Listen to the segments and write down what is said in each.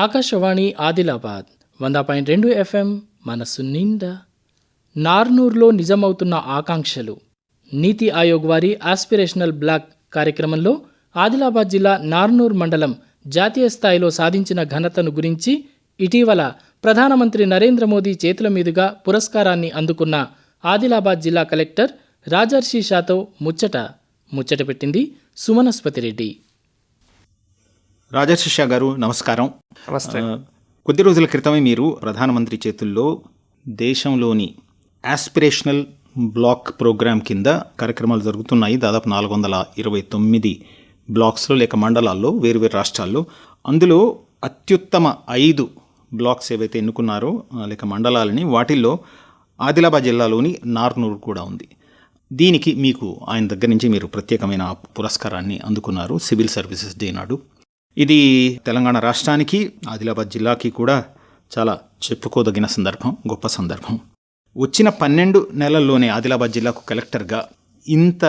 Akashvani Adilabad 100.2 FM మనసు నిండా. నార్నూర్లో నిజమవుతున్న ఆకాంక్షలు. నీతి ఆయోగ్ వారి ఆస్పిరేషనల్ బ్లాక్ కార్యక్రమంలో ఆదిలాబాద్ జిల్లా నార్నూర్ మండలం జాతీయ స్థాయిలో సాధించిన ఘనతను గురించి ఇటీవల ప్రధానమంత్రి నరేంద్ర మోదీ చేతుల మీదుగా పురస్కారాన్ని అందుకున్న ఆదిలాబాద్ జిల్లా కలెక్టర్ రాజర్షి షాతో ముచ్చట పెట్టింది సుమనస్పతి రెడ్డి. రాజర్షి షా గారు నమస్కారం. నమస్తే. కొద్ది రోజుల క్రితమే మీరు ప్రధానమంత్రి చేతుల్లో దేశంలోని ఆస్పిరేషనల్ బ్లాక్ ప్రోగ్రాం కింద కార్యక్రమాలు జరుగుతున్నాయి. దాదాపు 429 బ్లాక్స్లో లేక మండలాల్లో వేరువేరు రాష్ట్రాల్లో. అందులో అత్యుత్తమ 5 బ్లాక్స్ ఏవైతే ఎన్నుకున్నారో లేక మండలాలని, వాటిల్లో ఆదిలాబాద్ జిల్లాలోని నార్నూర్ కూడా ఉంది. దీనికి మీకు ఆయన దగ్గర నుంచి మీరు ప్రత్యేకమైన పురస్కారాన్ని అందుకున్నారు సివిల్ సర్వీసెస్ డే నాడు. ఇది తెలంగాణ రాష్ట్రానికి, ఆదిలాబాద్ జిల్లాకి కూడా చాలా చెప్పుకోదగిన సందర్భం, గొప్ప సందర్భం. వచ్చిన 12 నెలల్లోనే ఆదిలాబాద్ జిల్లాకు కలెక్టర్గా ఇంత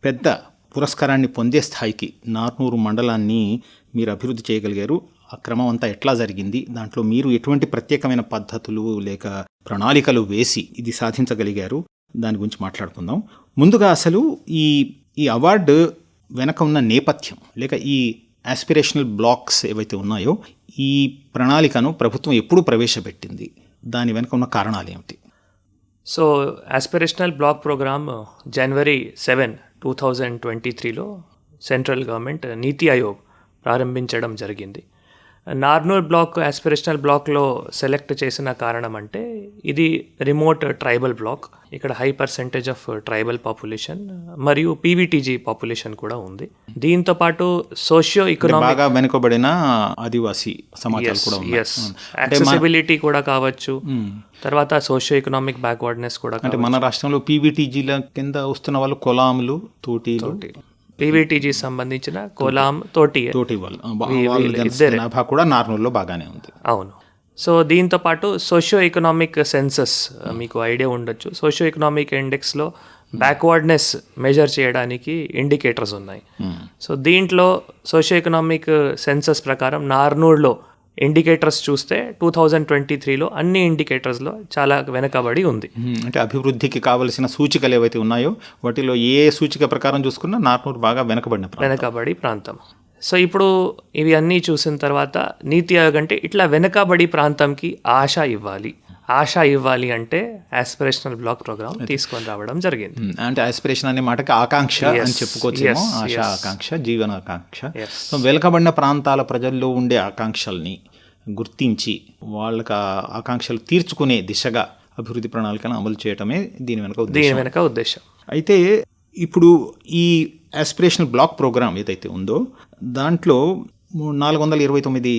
పెద్ద పురస్కారాన్ని పొందే స్థాయికి నార్నూరు మండలాన్ని మీరు అభివృద్ధి చేయగలిగారు. ఆ క్రమం అంతా ఎట్లా జరిగింది, దాంట్లో మీరు ఎటువంటి ప్రత్యేకమైన పద్ధతులు లేక ప్రణాళికలు వేసి ఇది సాధించగలిగారు, దాని గురించి మాట్లాడుకుందాం. ముందుగా అసలు ఈ అవార్డు వెనక ఉన్న నేపథ్యం లేక ఈ ఆస్పిరేషనల్ బ్లాక్స్ ఏవైతే ఉన్నాయో ఈ ప్రణాళికను ప్రభుత్వం ఎప్పుడు ప్రవేశపెట్టింది, దాని వెనక ఉన్న కారణాలు ఏమిటి? సో ఆస్పిరేషనల్ బ్లాక్ ప్రోగ్రామ్ జనవరి 7, 2023లో సెంట్రల్ గవర్నమెంట్ నీతి ఆయోగ్ ప్రారంభించడం జరిగింది. నార్నూర్ బ్లాక్ ఆస్పిరేషనల్ బ్లాక్లో సెలెక్ట్ చేసిన కారణం అంటే ఇది రిమోట్ ట్రైబల్ బ్లాక్. ఇక్కడ high percentage of tribal population మరియు పీవీటీజీ పాపులేషన్ కూడా ఉంది. దీంతో పాటు సోషియో ఎకనామిక్ బాగా వెనుకబడిన ఆదివాసీ సమాజాలు కూడా ఉన్నాయి. యాక్సెసిబిలిటీ కూడా కావచ్చు. తర్వాత సోషియో ఎకనామిక్ బ్యాక్వర్డ్నెస్ కూడా. అంటే మన రాష్ట్రంలో పీవీటీజీల కింద వస్తున్న వాళ్ళు కొలాములు, తోటీలు, పీవీటీజీ సంబంధించిన కోలాం, తోటి కూడా నార్నూర్లో బాగానే ఉంది. అవును. సో దీంతో పాటు సోషియో ఎకనామిక్ సెన్సస్ మీకు ఐడియా ఉండొచ్చు. సోషియో ఎకనామిక్ ఇండెక్స్లో బ్యాక్వర్డ్నెస్ మెజర్ చేయడానికి ఇండికేటర్స్ ఉన్నాయి. సో దీంట్లో సోషియో ఎకనామిక్ సెన్సస్ ప్రకారం నార్నూర్లో ఇండికేటర్స్ చూస్తే 2023లో అన్ని ఇండికేటర్స్లో చాలా వెనకబడి ఉంది. అంటే అభివృద్ధికి కావలసిన సూచికలు ఏవైతే ఉన్నాయో వాటిలో ఏ సూచిక ప్రకారం చూసుకున్నా నార్నూర్ బాగా వెనకబడి ప్రాంతం. సో ఇప్పుడు ఇవి అన్నీ చూసిన తర్వాత నీతి ఆయోగ్ అంటే ఇట్లా వెనకబడి ప్రాంతంకి ఆశ ఇవ్వాలి అంటే ఆస్పిరేషనల్ బ్లాక్ ప్రోగ్రామ్ తీసుకొని రావడం జరిగింది. అంటే ఆస్పిరేషన్ అనే మాటకి ఆకాంక్ష అని చెప్పుకోవచ్చు. ఆశ, ఆకాంక్ష, జీవనాకాంక్ష. వెనుకబడిన ప్రాంతాల ప్రజల్లో ఉండే ఆకాంక్షల్ని గుర్తించి వాళ్ళకి ఆకాంక్షలు తీర్చుకునే దిశగా అభివృద్ధి ప్రణాళికను అమలు చేయటమే దీని వెనక ఉద్దేశం. అయితే ఇప్పుడు ఈ ఆస్పిరేషనల్ బ్లాక్ ప్రోగ్రామ్ ఏదైతే ఉందో దాంట్లో 429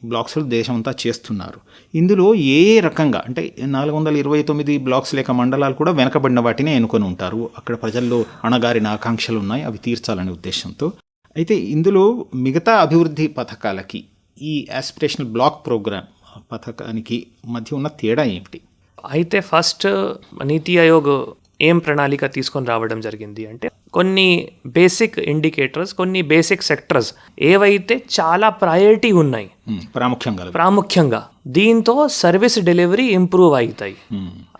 బ్లాక్స్లు దేశమంతా చేస్తున్నారు. ఇందులో ఏ రకంగా అంటే 429 బ్లాక్స్ లేక మండలాలు కూడా వెనకబడిన వాటినే ఎన్నుకొని ఉంటారు. అక్కడ ప్రజల్లో అణగారిన ఆకాంక్షలు ఉన్నాయి, అవి తీర్చాలనే ఉద్దేశంతో. అయితే ఇందులో మిగతా అభివృద్ధి పథకాలకి ఈ ఆస్పిరేషనల్ బ్లాక్ ప్రోగ్రామ్ పథకానికి మధ్య ఉన్న తేడా ఏమిటి? అయితే ఫస్ట్ నీతి ఆయోగ్ ఏం ప్రణాళిక తీసుకొని రావడం జరిగింది అంటే కొన్ని బేసిక్ ఇండికేటర్స్, కొన్ని బేసిక్ సెక్టర్స్ ఏవైతే చాలా ప్రయారిటీ ఉన్నాయి ప్రాముఖ్యంగా దీంతో సర్వీస్ డెలివరీ ఇంప్రూవ్ అవుతాయి.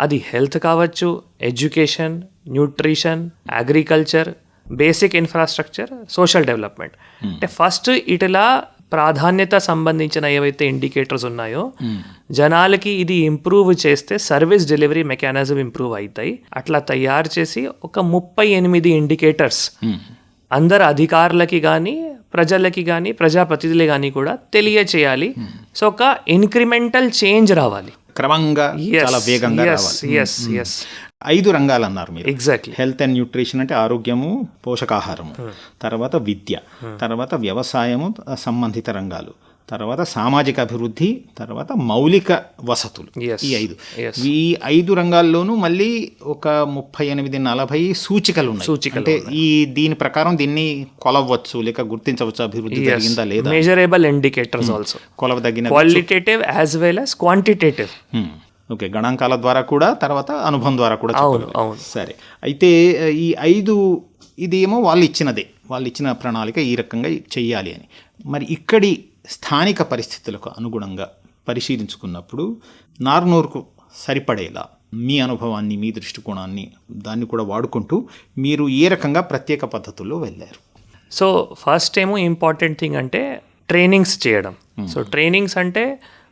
అది హెల్త్ కావచ్చు, education, nutrition, agriculture, basic infrastructure, social development. అంటే ఫస్ట్ ఇట్లా ప్రాధాన్యత సంబంధించిన ఏవైతే ఇండికేటర్స్ ఉన్నాయో జనాలకి ఇది ఇంప్రూవ్ చేస్తే సర్వీస్ డెలివరీ మెకానిజం ఇంప్రూవ్ అవుతాయి. అట్లా తయారు చేసి ఒక 38 ఇండికేటర్స్ అందరు అధికారులకి కానీ, ప్రజలకి కానీ, ప్రజాప్రతినిధులు కానీ కూడా తెలియచేయాలి. సో ఒక ఇంక్రిమెంటల్ చేంజ్ రావాలి, క్రమంగా చాలా వేగంగా రావాలి. 5 రంగాలు అన్నారు మీరు. ఎగ్జాక్ట్లీ. హెల్త్ అండ్ న్యూట్రిషన్ అంటే ఆరోగ్యము, పోషకాహారము, తర్వాత విద్య, తర్వాత వ్యవసాయము సంబంధిత రంగాలు, తర్వాత సామాజిక అభివృద్ధి, తర్వాత మౌలిక వసతులు. ఈ 5 రంగాల్లోనూ మళ్ళీ ఒక 38-40 సూచికలు ఉన్నాయి. అంటే దీని ప్రకారం దీన్ని కొలవచ్చు లేక గుర్తించవచ్చు, అభివృద్ధి జరిగిందా లేదా. మెజరబుల్ ఇండికేటర్స్ ఆల్సో, కొలవదగిన, qualitative as well as quantitative. Okay, గణాంకాల ద్వారా కూడా, తర్వాత అనుభవం ద్వారా కూడా. సరే, అయితే ఈ 5 ఇది ఏమో వాళ్ళు ఇచ్చిన ప్రణాళిక ఈ రకంగా చెయ్యాలి అని. మరి ఇక్కడి స్థానిక పరిస్థితులకు అనుగుణంగా పరిశీలించుకున్నప్పుడు నార్నూర్కు సరిపడేలా మీ అనుభవాన్ని, మీ దృష్టికోణాన్ని దాన్ని కూడా వాడుకుంటూ మీరు ఏ రకంగా ప్రత్యేక పద్ధతుల్లో వెళ్ళారు? సో ఫస్ట్ ఏమో ఇంపార్టెంట్ థింగ్ అంటే ట్రైనింగ్స్ చేయడం. సో ట్రైనింగ్స్ అంటే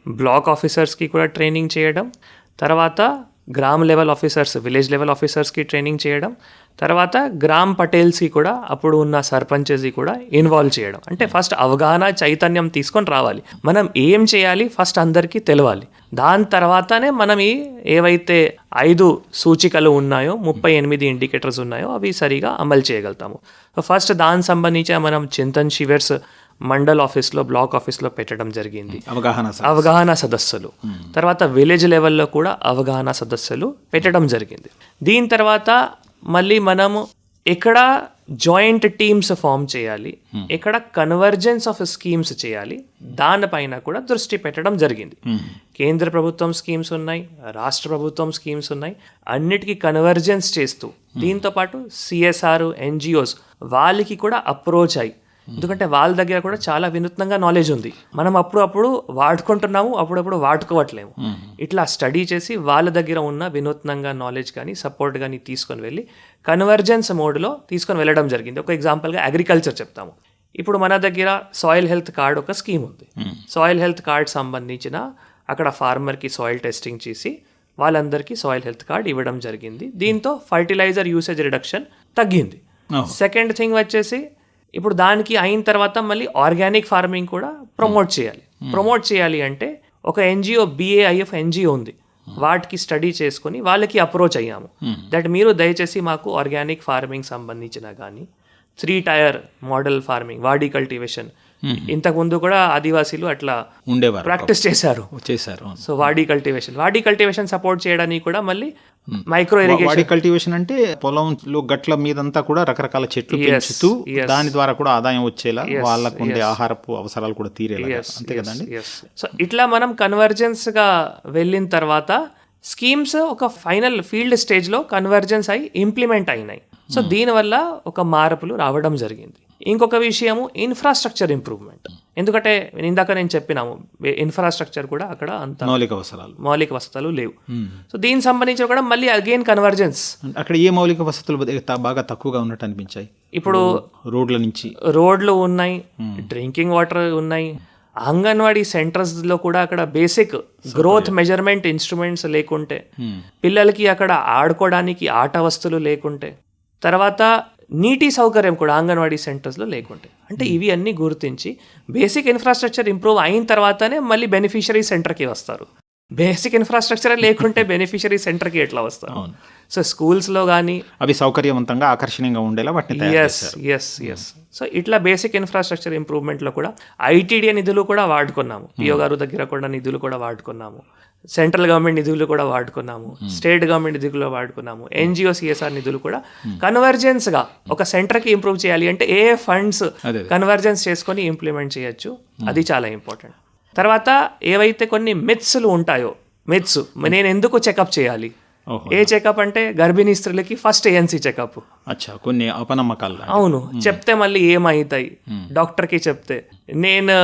బ్లాక్ ఆఫీసర్స్కి కూడా ట్రైనింగ్ చేయడం, తర్వాత gram level officers, village level ఆఫీసర్స్కి ట్రైనింగ్ చేయడం, తర్వాత గ్రామ్ పటేల్స్కి కూడా అప్పుడు ఉన్న సర్పంచెస్కి కూడా ఇన్వాల్వ్ చేయడం. అంటే ఫస్ట్ అవగాహన చైతన్యం తీసుకొని రావాలి. మనం ఏం చేయాలి ఫస్ట్ అందరికీ తెలవాలి. దాని తర్వాతనే మనం ఏవైతే 5 సూచికలు ఉన్నాయో, 38 ఇండికేటర్స్ ఉన్నాయో అవి సరిగా అమలు చేయగలుగుతాము. ఫస్ట్ దానికి సంబంధించి మనం చింతన్ శివిర్స్ మండల్ ఆఫీస్లో, బ్లాక్ ఆఫీస్లో పెట్టడం జరిగింది, అవగాహన సదస్సులు. తర్వాత విలేజ్ లెవెల్లో కూడా అవగాహన సదస్సులు పెట్టడం జరిగింది. దీని తర్వాత మళ్ళీ మనము ఎక్కడ జాయింట్ టీమ్స్ ఫామ్ చేయాలి, ఎక్కడ కన్వర్జెన్స్ ఆఫ్ స్కీమ్స్ చేయాలి, దానిపైన కూడా దృష్టి పెట్టడం జరిగింది. కేంద్ర ప్రభుత్వం స్కీమ్స్ ఉన్నాయి, రాష్ట్ర ప్రభుత్వం స్కీమ్స్ ఉన్నాయి, అన్నిటికీ కన్వర్జెన్స్ చేస్తూ దీంతోపాటు సిఎస్ఆర్, ఎన్జిఓస్ వాళ్ళకి కూడా అప్రోచ్ అయ్యి, ఎందుకంటే వాళ్ళ దగ్గర కూడా చాలా వినూత్నంగా నాలెడ్జ్ ఉంది, మనం అప్పుడప్పుడు వాడుకుంటున్నాము, అప్పుడప్పుడు వాడుకోవట్లేము. ఇట్లా స్టడీ చేసి వాళ్ళ దగ్గర ఉన్న వినూత్నంగా నాలెడ్జ్ కానీ సపోర్ట్ కానీ తీసుకొని వెళ్ళి కన్వర్జెన్స్ మోడ్లో తీసుకొని వెళ్ళడం జరిగింది. ఒక ఎగ్జాంపుల్గా అగ్రికల్చర్ చెప్తాము. ఇప్పుడు మన దగ్గర సాయిల్ హెల్త్ కార్డ్ ఒక స్కీమ్ ఉంది. సాయిల్ హెల్త్ కార్డ్ సంబంధించిన అక్కడ ఫార్మర్కి సాయిల్ టెస్టింగ్ చేసి వాళ్ళందరికీ సాయిల్ హెల్త్ కార్డ్ ఇవ్వడం జరిగింది. దీంతో ఫర్టిలైజర్ యూసేజ్ రిడక్షన్ తగ్గింది. సెకండ్ థింగ్ వచ్చేసి ఇప్పుడు దానికి అయిన తర్వాత మళ్ళీ ఆర్గానిక్ ఫార్మింగ్ కూడా ప్రమోట్ చేయాలి. ప్రమోట్ చేయాలి అంటే ఒక ఎన్జిఓ, BAIF ఎన్జిఓ ఉంది, వాటికి స్టడీ చేసుకొని వాళ్ళకి అప్రోచ్ అయ్యాము. దట్ మీరు దయచేసి మాకు ఆర్గానిక్ ఫార్మింగ్ సంబంధించిన కానీ 3 టైర్ మోడల్ ఫార్మింగ్, వాడి కల్టివేషన్, ఇంతకుముందు కూడా ఆదివాసీలు అట్లా ఉండేవారు, ప్రాక్టీస్ చేశారు. సో వాడి కల్టివేషన్ సపోర్ట్ చేయడానికి కూడా మళ్ళీ మైక్రో ఇరిగేషన్. వాడి కల్టివేషన్ అంటే పొలంలో గట్ల మీదంతా కూడా రకరకాల చెట్లు పెంచుతూ దాని ద్వారా కూడా ఆదాయం వచ్చేలా, వాళ్ళకు ఉండే ఆహారపు అవసరాలు కూడా తీరేలా, అంతే కదండి. సో ఇట్లా మనం కన్వర్జెన్స్ గా వెళ్ళిన తర్వాత స్కీమ్స్ ఒక ఫైనల్ ఫీల్డ్ స్టేజ్లో కన్వర్జెన్స్ అయి ఇంప్లిమెంట్ అయినాయి. సో దీనివల్ల ఒక మార్పులు రావడం జరిగింది. ఇంకొక విషయము ఇన్ఫ్రాస్ట్రక్చర్ ఇంప్రూవ్మెంట్. ఎందుకంటే ఇందాక నేను చెప్పినాము ఇన్ఫ్రాస్ట్రక్చర్ కూడా అక్కడ అంత మౌలిక వసతులు లేవు. సో దీనికి సంబంధించి కూడా మళ్ళీ అగైన్ కన్వర్జెన్స్. అక్కడ ఏ మౌలిక వసతులు బాగా తక్కువగా ఉన్నట్టు అనిపించాయి? ఇప్పుడు రోడ్లు ఉన్నాయి, డ్రింకింగ్ వాటర్ ఉన్నాయి, అంగన్వాడీ సెంటర్స్లో కూడా అక్కడ బేసిక్ గ్రోత్ మెజర్మెంట్ ఇన్స్ట్రుమెంట్స్ లేకుంటే, పిల్లలకి అక్కడ ఆడుకోవడానికి ఆట వస్తువులు లేకుంటే, తర్వాత నీటి సౌకర్యం కూడా అంగన్వాడీ సెంటర్స్లో లేకుంటే, అంటే ఇవి అన్నీ గుర్తించి బేసిక్ ఇన్ఫ్రాస్ట్రక్చర్ ఇంప్రూవ్ అయిన తర్వాతనే మళ్ళీ బెనిఫిషరీ సెంటర్కి వస్తారు. బేసిక్ ఇన్ఫ్రాస్ట్రక్చర్ లేకుంటే బెనిఫిషరీ సెంటర్కి ఎట్లా వస్తారు? సో స్కూల్స్లో కానీ అవి సౌకర్యవంతంగా, ఆకర్షణీయంగా ఉండేలా వాటిని ఎస్. సో ఇట్లా బేసిక్ ఇన్ఫ్రాస్ట్రక్చర్ ఇంప్రూవ్మెంట్లో కూడా ITDA నిధులు కూడా వాడుకున్నాము, PO గారు దగ్గర కూడా నిధులు కూడా వాడుకున్నాము, సెంట్రల్ గవర్నమెంట్ నిధులు కూడా వాడుకున్నాము, స్టేట్ గవర్నమెంట్ నిధులు వాడుకున్నాము, NGO CSR నిధులు కూడా కన్వర్జెన్స్గా ఒక సెంటర్కి ఇంప్రూవ్ చేయాలి అంటే ఏ ఫండ్స్ కన్వర్జెన్స్ చేసుకొని ఇంప్లిమెంట్ చేయొచ్చు, అది చాలా ఇంపార్టెంట్. తర్వాత ఏవైతే కొన్ని మిత్స్లు ఉంటాయో, నేను ఎందుకు చెకప్ చేయాలి, ఏ చెకప్ అంటే గర్భిణీ స్త్రీలకి ఫస్ట్ ANC చెకప్. కొన్ని అపనమ్మకాలు, అవును, చెప్తే మళ్ళీ ఏమవుతాయి, డాక్టర్కి చెప్తే నేను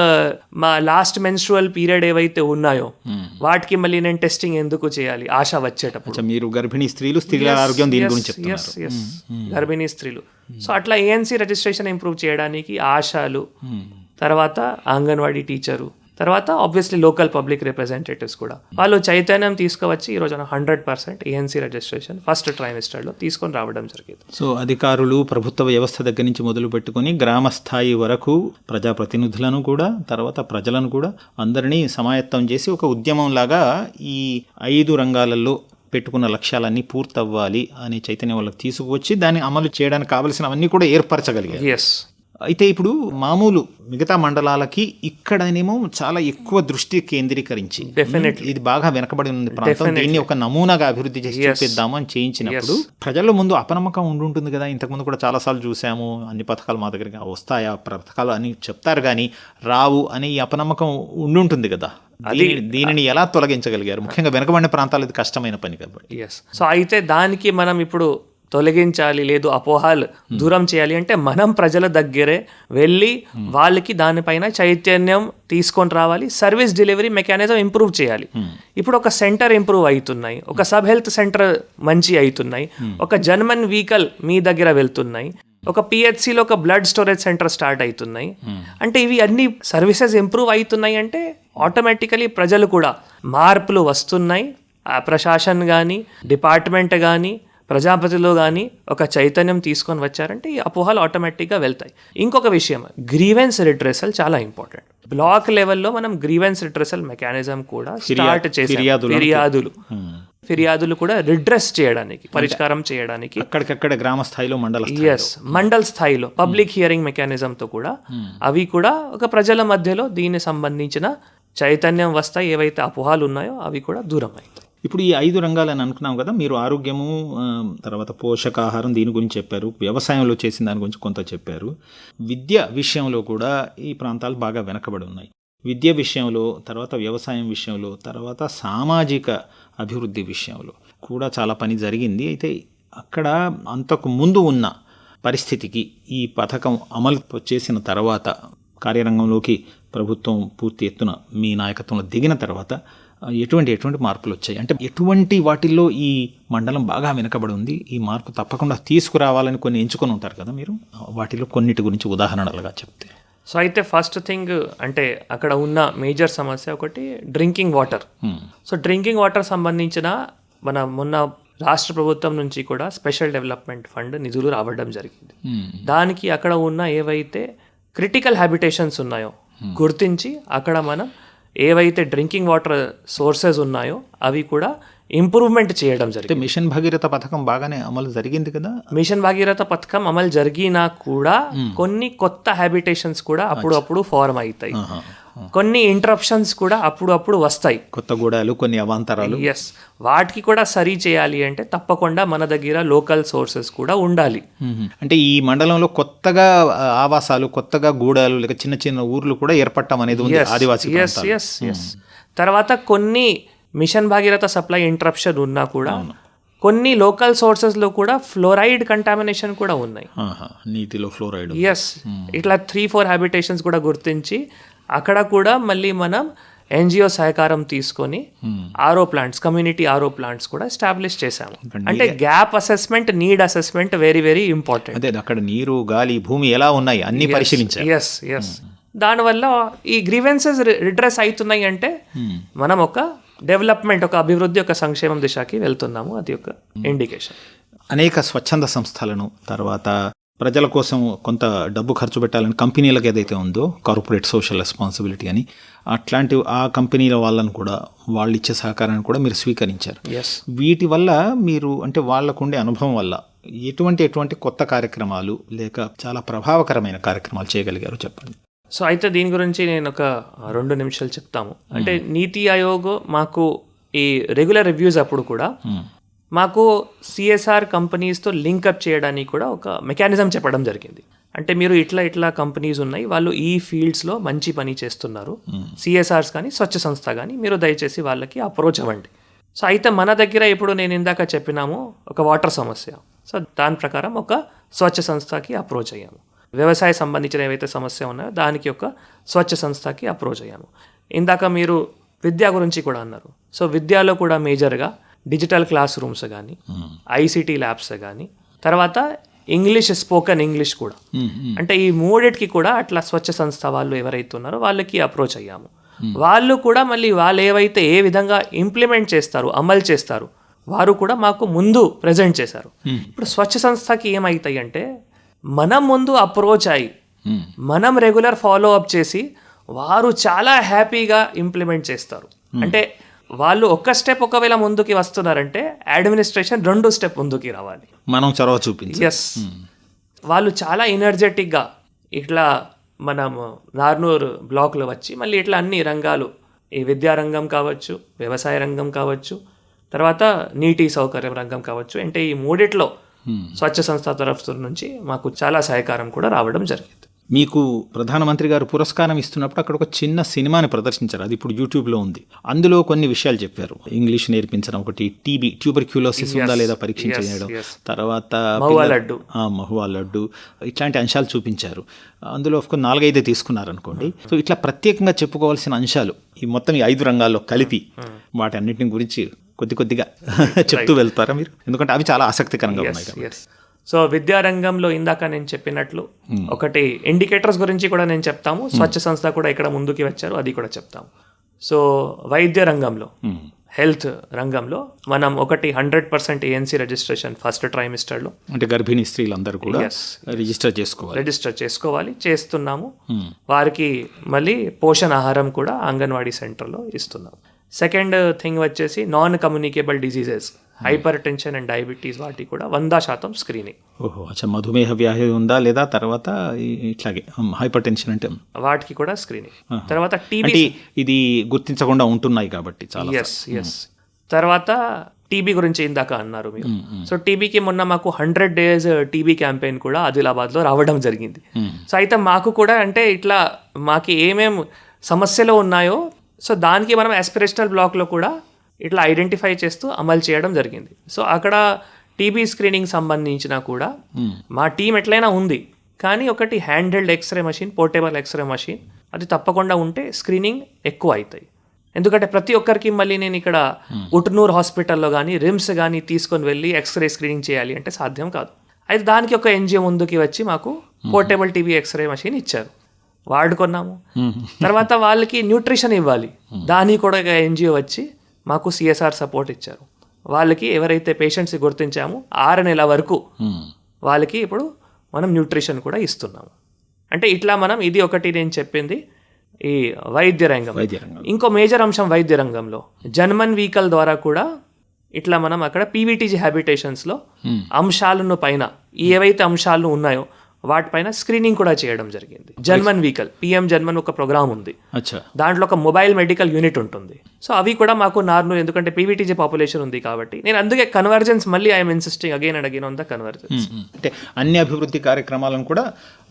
మా లాస్ట్ మెన్స్ట్రువల్ పీరియడ్ ఏవైతే ఉన్నాయో వాటికి మళ్ళీ నేను టెస్టింగ్ ఎందుకు చేయాలి ఆశ వచ్చేటప్పుడు. మీరు గర్భిణీ స్త్రీల ఆరోగ్యం దీని గురించి చెప్తున్నారు. గర్భిణీ స్త్రీలు. సో అట్లా ANC రిజిస్ట్రేషన్ ఇంప్రూవ్ చేయడానికి ఆశాలు, తర్వాత అంగన్వాడీ టీచరు, తర్వాత ఆబ్వియస్లీ లోకల్ పబ్లిక్ రిప్రజెంటేటివ్స్ కూడా వాళ్ళు చైతన్యం తీసుకువచ్చి ఈరోజు 100% ANC రిజిస్ట్రేషన్ ఫస్ట్ ట్రైమిస్టర్లో తీసుకొని రావడం జరిగింది. సో అధికారులు, ప్రభుత్వ వ్యవస్థ దగ్గర నుంచి మొదలు పెట్టుకొని గ్రామ స్థాయి వరకు ప్రజాప్రతినిధులను కూడా, తర్వాత ప్రజలను కూడా అందరినీ సమాయత్తం చేసి ఒక ఉద్యమంలాగా ఈ 5 రంగాలలో పెట్టుకున్న లక్ష్యాలన్నీ పూర్తవ్వాలి అనే చైతన్యం వాళ్ళకి తీసుకువచ్చి దాన్ని అమలు చేయడానికి కావలసినవన్నీ కూడా ఏర్పరచగలిగారు. అయితే ఇప్పుడు మామూలు మిగతా మండలాలకి ఇక్కడనేమో చాలా ఎక్కువ దృష్టి కేంద్రీకరించి, ఇది బాగా వెనకబడి ఉన్న ప్రాంతం, దీన్ని ఒక నమూనాగా అభివృద్ధి చేసి చూపిద్దాము అని చేయించినప్పుడు ప్రజల ముందు అపనమ్మకం ఉండుంటుంది కదా. ఇంతకుముందు కూడా చాలాసార్లు చూసాము, అన్ని పథకాలు మా దగ్గరికి వస్తాయా, పథకాలు అని చెప్తారు కానీ రావు అనే ఈ అపనమ్మకం ఉండుంటుంది కదా. దీనిని ఎలా తొలగించగలిగారు? ముఖ్యంగా వెనకబడిన ప్రాంతాలు ఇది కష్టమైన పని కాబట్టి. సో అయితే దానికి మనం ఇప్పుడు తొలగించాలి, లేదు అపోహలు దూరం చేయాలి అంటే మనం ప్రజల దగ్గరే వెళ్ళి వాళ్ళకి దానిపైన చైతన్యం తీసుకొని రావాలి. సర్వీస్ డెలివరీ మెకానిజం ఇంప్రూవ్ చేయాలి. ఇప్పుడు ఒక సెంటర్ ఇంప్రూవ్ అవుతున్నాయి, ఒక సబ్ హెల్త్ సెంటర్ మంచి అవుతున్నాయి, ఒక జన్మన్ వెహికల్ మీ దగ్గర వెళ్తున్నాయి, ఒక పిహెచ్సిలో ఒక బ్లడ్ స్టోరేజ్ సెంటర్ స్టార్ట్ అవుతున్నాయి. అంటే ఇవి అన్ని సర్వీసెస్ ఇంప్రూవ్ అవుతున్నాయి అంటే ఆటోమేటికలీ ప్రజలు కూడా మార్పులు వస్తున్నాయి. ఆ ప్రశాసన్ కానీ, డిపార్ట్మెంట్ కానీ, ప్రజాపతిలో కానీ ఒక చైతన్యం తీసుకొని వచ్చారంటే ఈ అపోహలు ఆటోమేటిక్గా వెళ్తాయి. ఇంకొక విషయం, గ్రీవెన్స్ రిట్రెసల్ చాలా ఇంపార్టెంట్. బ్లాక్ లెవెల్లో మనం గ్రీవెన్స్ రిట్రెసల్ మెకానిజం కూడా స్టార్ట్ చేసాం. ఫిర్యాదులు కూడా రిడ్రెస్ చేయడానికి, పరిష్కారం చేయడానికి అక్కడికక్కడ గ్రామ స్థాయిలో, మండల్ స్థాయిలో పబ్లిక్ హియరింగ్ మెకానిజంతో కూడా అవి కూడా ఒక ప్రజల మధ్యలో దీనికి సంబంధించిన చైతన్యం వస్తాయి. ఏవైతే అపోహాలు ఉన్నాయో అవి కూడా దూరం అవుతాయి. ఇప్పుడు ఈ 5 రంగాలని అనుకున్నాం కదా, మీరు ఆరోగ్యము, తర్వాత పోషకాహారం దీని గురించి చెప్పారు, వ్యవసాయంలో చేసిన దాని గురించి కొంత చెప్పారు, విద్య విషయంలో కూడా ఈ ప్రాంతాలు బాగా వెనకబడి ఉన్నాయి. విద్య విషయంలో, తర్వాత వ్యవసాయం విషయంలో, తర్వాత సామాజిక అభివృద్ధి విషయంలో కూడా చాలా పని జరిగింది. అయితే అక్కడ అంతకు ముందు ఉన్న పరిస్థితికి ఈ పథకం అమలు చేసిన తర్వాత, కార్యరంగంలోకి ప్రభుత్వం పూర్తి ఎత్తున మీ నాయకత్వంలో దిగిన తర్వాత ఎటువంటి మార్పులు వచ్చాయి? అంటే ఎటువంటి వాటిల్లో ఈ మండలం బాగా వెనుకబడి ఉంది, ఈ మార్పు తప్పకుండా తీసుకురావాలని కొన్ని ఎంచుకొని ఉంటారు కదా మీరు, వాటిలో కొన్నిటి గురించి ఉదాహరణలుగా చెప్తే. సో అయితే ఫస్ట్ థింగ్ అంటే అక్కడ ఉన్న మేజర్ సమస్య ఒకటి drinking water. So drinking water సంబంధించిన మొన్న రాష్ట్ర ప్రభుత్వం నుంచి కూడా స్పెషల్ డెవలప్మెంట్ ఫండ్ నిధులు రావడం జరిగింది. దానికి అక్కడ ఉన్న ఏవైతే క్రిటికల్ హ్యాబిటేషన్స్ ఉన్నాయో గుర్తించి అక్కడ మనం ఏవైతే డ్రింకింగ్ వాటర్ సోర్సెస్ ఉన్నాయో అవి కూడా ఇంప్రూవ్మెంట్ చేయడం జరిగింది. మిషన్ భగీరథ పథకం బాగానే అమలు జరిగింది కదా. మిషన్ భగీరథ పథకం అమలు జరిగినా కూడా కొన్ని కొత్త హ్యాబిటేషన్స్ కూడా అప్పుడప్పుడు ఫార్మ్ అవుతాయి, కొన్ని ఇంటరప్షన్స్ కూడా అప్పుడప్పుడు వస్తాయి, కొత్త గూడాలు, కొన్ని అవాంతరాలు. ఎస్, వాటికి కూడా సరి చేయాలి అంటే తప్పకుండా మన దగ్గర లోకల్ సోర్సెస్ కూడా ఉండాలి. అంటే ఈ మండలంలో కొత్తగా ఆవాసాలు, కొత్తగా గూడాలు, లేక చిన్న చిన్న ఊర్లు కూడా ఏర్పడటం అనేది ఉంది ఆదివాసీ ప్రాంతాల్లో. తర్వాత కొన్ని మిషన్ భాగీరథ సప్లై ఇంటరప్షన్ ఉన్నా కూడా కొన్ని లోకల్ సోర్సెస్లో కూడా ఫ్లోరైడ్ కంటామినేషన్ కూడా ఉన్నాయి, నీటిలో ఫ్లోరైడ్. ఎస్, ఇట్లా 3-4 హ్యాబిటేషన్స్ కూడా గుర్తించి అక్కడ కూడా మళ్ళీ మనం ఎన్జిఓ సహకారం తీసుకొని RO plants, community RO plants కూడా ఎస్టాబ్లిష్ చేశాము. అంటే gap assessment, need assessment very very important. అదే, అక్కడ నీరు, గాలి, భూమి ఎలా ఉన్నాయి అన్ని పరిశీలించాలి. ఎస్, దానివల్ల ఈ గ్రీవెన్సెస్ రిడ్రెస్ అవుతున్నాయి అంటే మనం ఒక డెవలప్మెంట్, ఒక అభివృద్ధి, ఒక సంక్షేమం దిశకి వెళ్తున్నాము. అది ఒక ఇండికేషన్. అనేక స్వచ్ఛంద సంస్థలను, తర్వాత ప్రజల కోసం కొంత డబ్బు ఖర్చు పెట్టాలని కంపెనీలకు ఏదైతే ఉందో కార్పొరేట్ సోషల్ రెస్పాన్సిబిలిటీ అని, అట్లాంటి ఆ కంపెనీల వాళ్ళను కూడా, వాళ్ళు ఇచ్చే సహకారాన్ని కూడా మీరు స్వీకరించారు. వీటి వల్ల మీరు, అంటే వాళ్ళకుండే అనుభవం వల్ల ఎటువంటి కొత్త కార్యక్రమాలు లేక చాలా ప్రభావకరమైన కార్యక్రమాలు చేయగలిగారు చెప్పండి. సో అయితే దీని గురించి నేను ఒక 2 నిమిషాలు చెప్తాము. అంటే నీతి ఆయోగ్ మాకు ఈ రెగ్యులర్ రివ్యూస్ అప్పుడు కూడా మాకు సిఎస్ఆర్ కంపెనీస్తో లింకప్ చేయడానికి కూడా ఒక మెకానిజం చెప్పడం జరిగింది. అంటే మీరు ఇట్లా కంపెనీస్ ఉన్నాయి, వాళ్ళు ఈ ఫీల్డ్స్లో మంచి పని చేస్తున్నారు, సిఎస్ఆర్స్ కానీ స్వచ్ఛ సంస్థ కానీ, మీరు దయచేసి వాళ్ళకి అప్రోచ్ అవ్వండి. సో అయితే మన దగ్గర ఇప్పుడు నేను ఇందాక చెప్పినాము ఒక వాటర్ సమస్య, సో దాని ప్రకారం ఒక స్వచ్ఛ సంస్థకి అప్రోచ్ అయ్యాము. వ్యవసాయ సంబంధించిన ఏవైతే సమస్య ఉన్నాయో దానికి ఒక స్వచ్ఛ సంస్థకి అప్రోచ్ అయ్యాము. ఇందాక మీరు విద్య గురించి కూడా అన్నారు. సో విద్యలో కూడా మేజర్గా డిజిటల్ క్లాస్ రూమ్స్ కానీ, ఐసిటీ ల్యాబ్స్ కానీ, తర్వాత ఇంగ్లీష్, స్పోకెన్ ఇంగ్లీష్ కూడా, అంటే ఈ 3కి కూడా అట్లా స్వచ్ఛ సంస్థ వాళ్ళు ఎవరైతే ఉన్నారో వాళ్ళకి అప్రోచ్ అయ్యాము. వాళ్ళు కూడా మళ్ళీ వాళ్ళు ఏవైతే ఏ విధంగా ఇంప్లిమెంట్ చేస్తారు, అమలు చేస్తారు, వారు కూడా మాకు ముందు ప్రజెంట్ చేశారు. ఇప్పుడు స్వచ్ఛ సంస్థకి ఏమవుతాయి అంటే మనం ముందు అప్రోచ్ అయ్యి మనం రెగ్యులర్ ఫాలో అప్ చేసి వారు చాలా హ్యాపీగా ఇంప్లిమెంట్ చేస్తారు. అంటే వాళ్ళు ఒక్క స్టెప్ ఒకవేళ ముందుకి వస్తున్నారంటే అడ్మినిస్ట్రేషన్ 2 స్టెప్ ముందుకి రావాలి, మనం చొరవ చూపించాలి. ఎస్, వాళ్ళు చాలా ఎనర్జెటిక్గా ఇట్లా మనం నార్నూర్ బ్లాక్లో వచ్చి మళ్ళీ ఇట్లా అన్ని రంగాలు, ఈ విద్యారంగం కావచ్చు, వ్యవసాయ రంగం కావచ్చు, తర్వాత నీటి సౌకర్యం రంగం కావచ్చు, అంటే ఈ 3లో స్వచ్ఛ సంస్థ తరఫు నుంచి మాకు చాలా సహకారం కూడా రావడం జరిగింది. మీకు ప్రధానమంత్రి గారు పురస్కారం ఇస్తున్నప్పుడు అక్కడ ఒక చిన్న సినిమాని ప్రదర్శించారు, అది ఇప్పుడు యూట్యూబ్లో ఉంది. అందులో కొన్ని విషయాలు చెప్పారు. ఇంగ్లీష్ నేర్పించడం ఒకటి, టీబీ ట్యూబర్క్యులోసిస్ ఉందా లేదా పరీక్షించడం, తర్వాత మహువా లడ్డు, ఇట్లాంటి అంశాలు చూపించారు. అందులో ఒక 4-5 తీసుకున్నారనుకోండి. సో ఇట్లా ప్రత్యేకంగా చెప్పుకోవాల్సిన అంశాలు ఈ మొత్తం ఈ 5 రంగాల్లో కలిపి వాటి అన్నింటిని గురించి కొద్దిగా చెప్తూ వెళ్తారా మీరు? ఎందుకంటే అవి చాలా ఆసక్తికరంగా ఉన్నాయి. సో విద్యారంగంలో ఇందాక నేను చెప్పినట్లు ఒకటి ఇండికేటర్స్ గురించి కూడా నేను చెప్తాము. స్వచ్ఛ సంస్థ కూడా ఇక్కడ ముందుకి వచ్చారు, అది కూడా చెప్తాము. సో వైద్య రంగంలో, హెల్త్ రంగంలో మనం ఒకటి 100% ANC రిజిస్ట్రేషన్ ఫస్ట్ ట్రైమిస్టర్లో, అంటే గర్భిణీ స్త్రీలందరూ కూడా రిజిస్టర్ చేసుకోవాలి, చేస్తున్నాము. వారికి మళ్ళీ పోషణ ఆహారం కూడా అంగన్వాడీ సెంటర్లో ఇస్తున్నాం. సెకండ్ థింగ్ వచ్చేసి non communicable diseases, hyper tension and diabetes, వాటి కూడా 100% స్క్రీనింగ్. ఓహో, అచ్చా. మధుమేహ వ్యాధి ఉందా లేదా, తర్వాత ఇట్లాగే హైపర్ టెన్షన్ అంటే వాటికి కూడా స్క్రీనింగ్. తర్వాత టీబీ, ఇది గుర్తించకుండా ఉంటున్నాయి కాబట్టి చాలా. ఎస్. తర్వాత టీబీ గురించి ఇందాక అన్నారు మీరు. సో టీబీకి మొన్న మాకు 100 days టీబీ క్యాంపెయిన్ కూడా ఆదిలాబాద్లో రావడం జరిగింది. సో అయితే మాకు కూడా అంటే ఇట్లా మాకు ఏమేం సమస్యలు ఉన్నాయో, సో దానికి మనం ఆస్పిరేషనల్ బ్లాక్లో కూడా ఇట్లా ఐడెంటిఫై చేస్తూ అమలు చేయడం జరిగింది. సో అక్కడ టీబీ స్క్రీనింగ్ సంబంధించిన కూడా మా టీం ఎట్లయినా ఉంది, కానీ ఒకటి hand held X-ray machine, portable X-ray machine, అది తప్పకుండా ఉంటే స్క్రీనింగ్ ఎక్కువ అవుతాయి. ఎందుకంటే ప్రతి ఒక్కరికి మళ్ళీ నేను ఇక్కడ ఉట్నూర్ హాస్పిటల్లో కానీ రిమ్స్ కానీ తీసుకొని వెళ్ళి ఎక్స్రే స్క్రీనింగ్ చేయాలి అంటే సాధ్యం కాదు. అయితే దానికి ఒక NGO ముందుకి వచ్చి మాకు పోర్టబుల్ టీబీ ఎక్స్రే మషిన్ ఇచ్చారు, వాడుకున్నాము. తర్వాత వాళ్ళకి న్యూట్రిషన్ ఇవ్వాలి, దానికి కూడా NGO వచ్చి మాకు CSR సపోర్ట్ ఇచ్చారు. వాళ్ళకి ఎవరైతే పేషెంట్స్ గుర్తించామో 6 నెలల వరకు వాళ్ళకి ఇప్పుడు మనం న్యూట్రిషన్ కూడా ఇస్తున్నాము. అంటే ఇట్లా మనం, ఇది ఒకటి నేను చెప్పింది ఈ వైద్య రంగం. ఇంకో మేజర్ అంశం వైద్య రంగంలో జన్మన్ వెహికల్ ద్వారా కూడా ఇట్లా మనం అక్కడ PVTG హ్యాబిటేషన్స్లో అంశాలను పైన ఏవైతే అంశాలు ఉన్నాయో వాటిపైన స్క్రీనింగ్ కూడా చేయడం జరిగింది. జన్మన్ వెహికల్, PM జన్మన్ ఒక ప్రోగ్రామ్ ఉంది, దాంట్లో ఒక మొబైల్ మెడికల్ యూనిట్ ఉంటుంది. సో అవి కూడా మాకు నార్మల్, ఎందుకంటే PVTG పాపులేషన్ ఉంది కాబట్టి నేను అందుకే కన్వర్జెన్స్, మళ్ళీ I'm insisting again and again on the convergence. అంటే అన్ని అభివృద్ధి కార్యక్రమాలను కూడా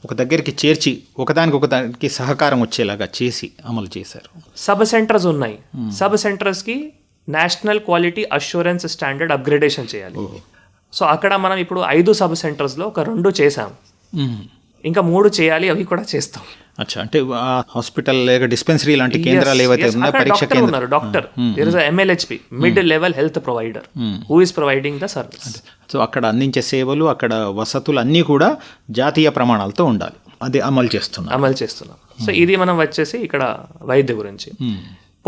ఒక దగ్గరికి చేర్చి ఒకదానికి సహకారం వచ్చేలాగా చేసి అమలు చేశారు. సబ్ సెంటర్స్ ఉన్నాయి, సబ్ సెంటర్స్కి national quality assurance standard upgradation చేయాలి. సో అక్కడ మనం ఇప్పుడు 5 సబ్ సెంటర్స్లో ఒక 2 చేసాం, ఇంకా 3 చేయాలి, అవి కూడా చేస్తాం. అచ్చా, అంటే హాస్పిటల్ లేక డిస్పెన్సరీ లాంటి కేంద్రాలు ఏవైతే ఉన్నాయో, పరీక్ష కేంద్రాలు, doctor, there is MLHP, mid level health provider, who is providing the service. So అక్కడ అందించే సేవలు, అక్కడ వసతులు అన్నీ కూడా జాతీయ ప్రమాణాలతో ఉండాలి, అది అమలు చేస్తున్నాం. సో ఇది మనం వచ్చేసి ఇక్కడ వైద్య గురించి.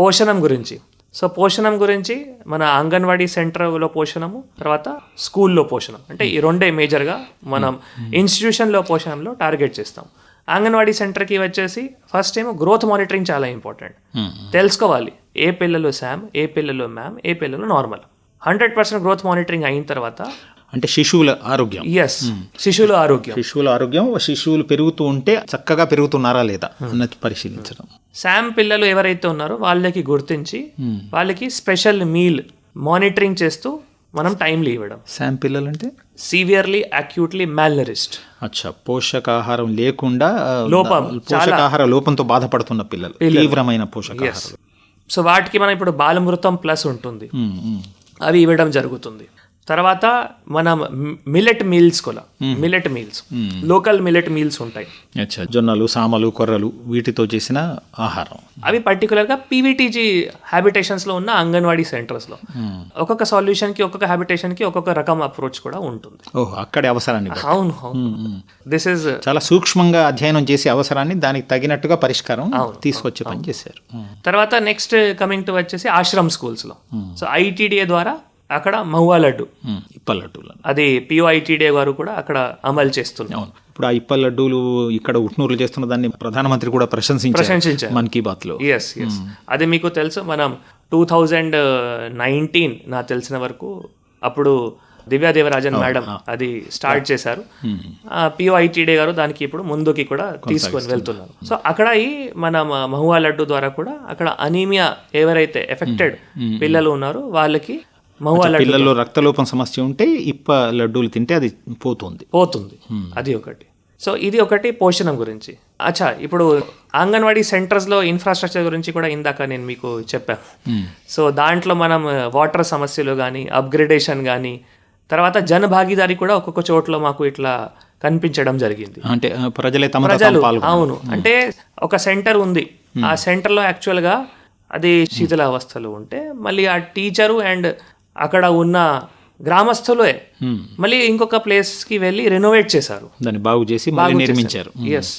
పోషణం గురించి, సో పోషణం గురించి మన అంగన్వాడీ సెంటర్లో పోషణము, తర్వాత స్కూల్లో పోషణం, అంటే ఈ 2 మేజర్గా మనం ఇన్స్టిట్యూషన్లో పోషణంలో టార్గెట్ చేస్తాం. అంగన్వాడీ సెంటర్కి వచ్చేసి ఫస్ట్ ఏమో గ్రోత్ మానిటరింగ్ చాలా ఇంపార్టెంట్. తెలుసుకోవాలి ఏ పిల్లలు శామ్, ఏ పిల్లలు మ్యామ్, ఏ పిల్లలు నార్మల్. 100% గ్రోత్ మానిటరింగ్ అయిన తర్వాత, అంటే శిశువుల ఆరోగ్యం, శిశువుల ఆరోగ్యం, శిశువులు పెరుగుతూ ఉంటే చక్కగా పెరుగుతున్నారా లేదా అన్నది పరిశీలించడం. శామ్ పిల్లలు ఎవరైతే ఉన్నారో వాళ్ళకి గుర్తించి వాళ్ళకి స్పెషల్ మీల్ మానిటరింగ్ చేస్తూ మనం టైంలీ ఇవ్వడం. శామ్ పిల్లలు అంటే సివియర్లీ అక్యూట్లీ మాల్నరిష్డ్, అచ్చా, పోషకాహారం లేకుండా పోషకాహార లోపంతో బాధపడుతున్న పిల్లలు, తీవ్రమైన పోషకాహారం. సో వాటికి మనం ఇప్పుడు బాలమృతం ప్లస్ ఉంటుంది, అవి ఇవ్వడం జరుగుతుంది. తర్వాత మనం మిల్లెట్ మీల్స్ కూడా, millet meals, local millet meals ఉంటాయి, జొన్నలు, సామలు, కొర్రలు, వీటితో చేసిన ఆహారం. అవి పర్టికులర్గా PVTG హ్యాబిటేషన్స్లో ఉన్న అంగన్వాడీ సెంటర్స్లో ఒక్కొక్క సొల్యూషన్కి, ఒక్కొక్క హ్యాబిటేషన్కి ఒక్కొక్క రకం అప్రోచ్ కూడా ఉంటుంది. అక్కడే అవసరాన్ని, అవును, దిస్ ఇస్ చాలా సూక్ష్మంగా అధ్యయనం చేసే అవసరాన్ని దానికి తగినట్టుగా పరిష్కారం తీసుకొచ్చే పని చేశారు. తర్వాత నెక్స్ట్ కమింగ్ టు వచ్చేసి ఆశ్రమ్ స్కూల్స్లో, సో ITDA ద్వారా అక్కడ మహువా లడ్డు, ఇప్పల్ లడ్డూలు, అది POITDA గారు కూడా అక్కడ అమలు చేస్తున్నారు. ఇప్పుడు ఆ ఇప్పల్ లడ్డూలు ఇక్కడ ఉట్నూరులో చేస్తున్న దాన్ని ప్రధానమంత్రి కూడా ప్రశంసించారు మన్ కీ బాత్ లో. ఎస్, అది మీకు తెలుసు, మనం 2019 నాకు తెలిసిన వరకు అప్పుడు దివ్యాదేవరాజన్ మేడం అది స్టార్ట్ చేశారు. POITDA గారు దానికి ఇప్పుడు ముందుకి కూడా తీసుకొని వెళ్తున్నారు. సో అక్కడ ఈ మన మహువా లడ్డు ద్వారా కూడా అక్కడ అనీమియా ఎవరైతే ఎఫెక్టెడ్ పిల్లలు ఉన్నారో వాళ్ళకి పిల్లల్లో రక్తలోపం సమస్య ఉంటే ఇప్ప లడ్డూలు తింటే అది పోతుంది. అది ఒకటి. సో ఇది ఒకటి పోషణం గురించి. అచ్చా, ఇప్పుడు అంగన్వాడీ సెంటర్స్లో ఇన్ఫ్రాస్ట్రక్చర్ గురించి కూడా ఇందాక నేను మీకు చెప్పాను. సో దాంట్లో మనం వాటర్ సమస్యలు కానీ, అప్గ్రేడేషన్ కానీ, తర్వాత జన భాగీదారి కూడా ఒక్కొక్క చోట్ల మాకు ఇట్లా కనిపించడం జరిగింది. అంటే ప్రజలు అవును, అంటే ఒక సెంటర్ ఉంది, ఆ సెంటర్లో యాక్చువల్గా అది శీతలావస్థలో ఉంటే మళ్ళీ ఆ టీచరు అండ్ అక్కడ ఉన్న గ్రామస్తులే మళ్ళీ ఇంకొక ప్లేస్కి వెళ్ళి రెనోవేట్ చేశారు, దాన్ని బాగు చేసి నిర్మించారు. ఎస్,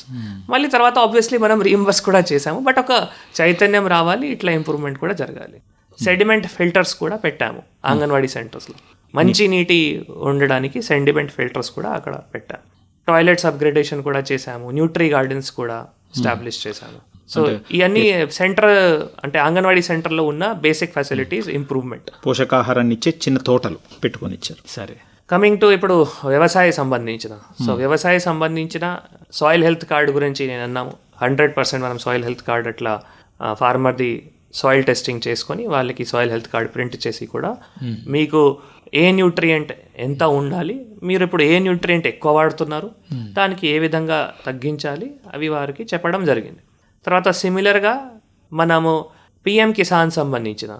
మళ్ళీ తర్వాత ఆబ్వియస్లీ మనం రీఇంబర్స్ కూడా చేసాము. బట్ ఒక చైతన్యం రావాలి, ఇట్లా ఇంప్రూవ్మెంట్ కూడా జరగాలి. సెడిమెంట్ ఫిల్టర్స్ కూడా పెట్టాము అంగన్వాడీ సెంటర్స్లో, మంచి నీటి ఉండడానికి సెడిమెంట్ ఫిల్టర్స్ కూడా అక్కడ పెట్టాము. టాయిలెట్స్ అప్గ్రేడేషన్ కూడా చేశాము, న్యూట్రీ గార్డెన్స్ కూడా ఎస్టాబ్లిష్ చేశాము. సో ఇవన్నీ సెంటర్ అంటే అంగన్వాడీ సెంటర్లో ఉన్న బేసిక్ ఫెసిలిటీస్ ఇంప్రూవ్మెంట్. పోషకాహారాన్ని ఇచ్చే చిన్న తోటలు పెట్టుకొని ఇచ్చారు. సరే, కమింగ్ టు ఇప్పుడు వ్యవసాయ సంబంధించిన, సో వ్యవసాయ సంబంధించిన సాయిల్ హెల్త్ కార్డు గురించి నేను అన్నాము. 100% మనం సాయిల్ హెల్త్ కార్డ్ అట్లా ఫార్మర్ది సాయిల్ టెస్టింగ్ చేసుకొని వాళ్ళకి సాయిల్ హెల్త్ కార్డ్ ప్రింట్ చేసి కూడా మీకు ఏ న్యూట్రియంట్ ఎంత ఉండాలి, మీరు ఇప్పుడు ఏ న్యూట్రియంట్ ఎక్కువ వాడుతున్నారు, దానికి ఏ విధంగా తగ్గించాలి, అవి వారికి చెప్పడం జరిగింది. తర్వాత సిమిలర్గా మనము పిఎం కిసాన్ సంబంధించిన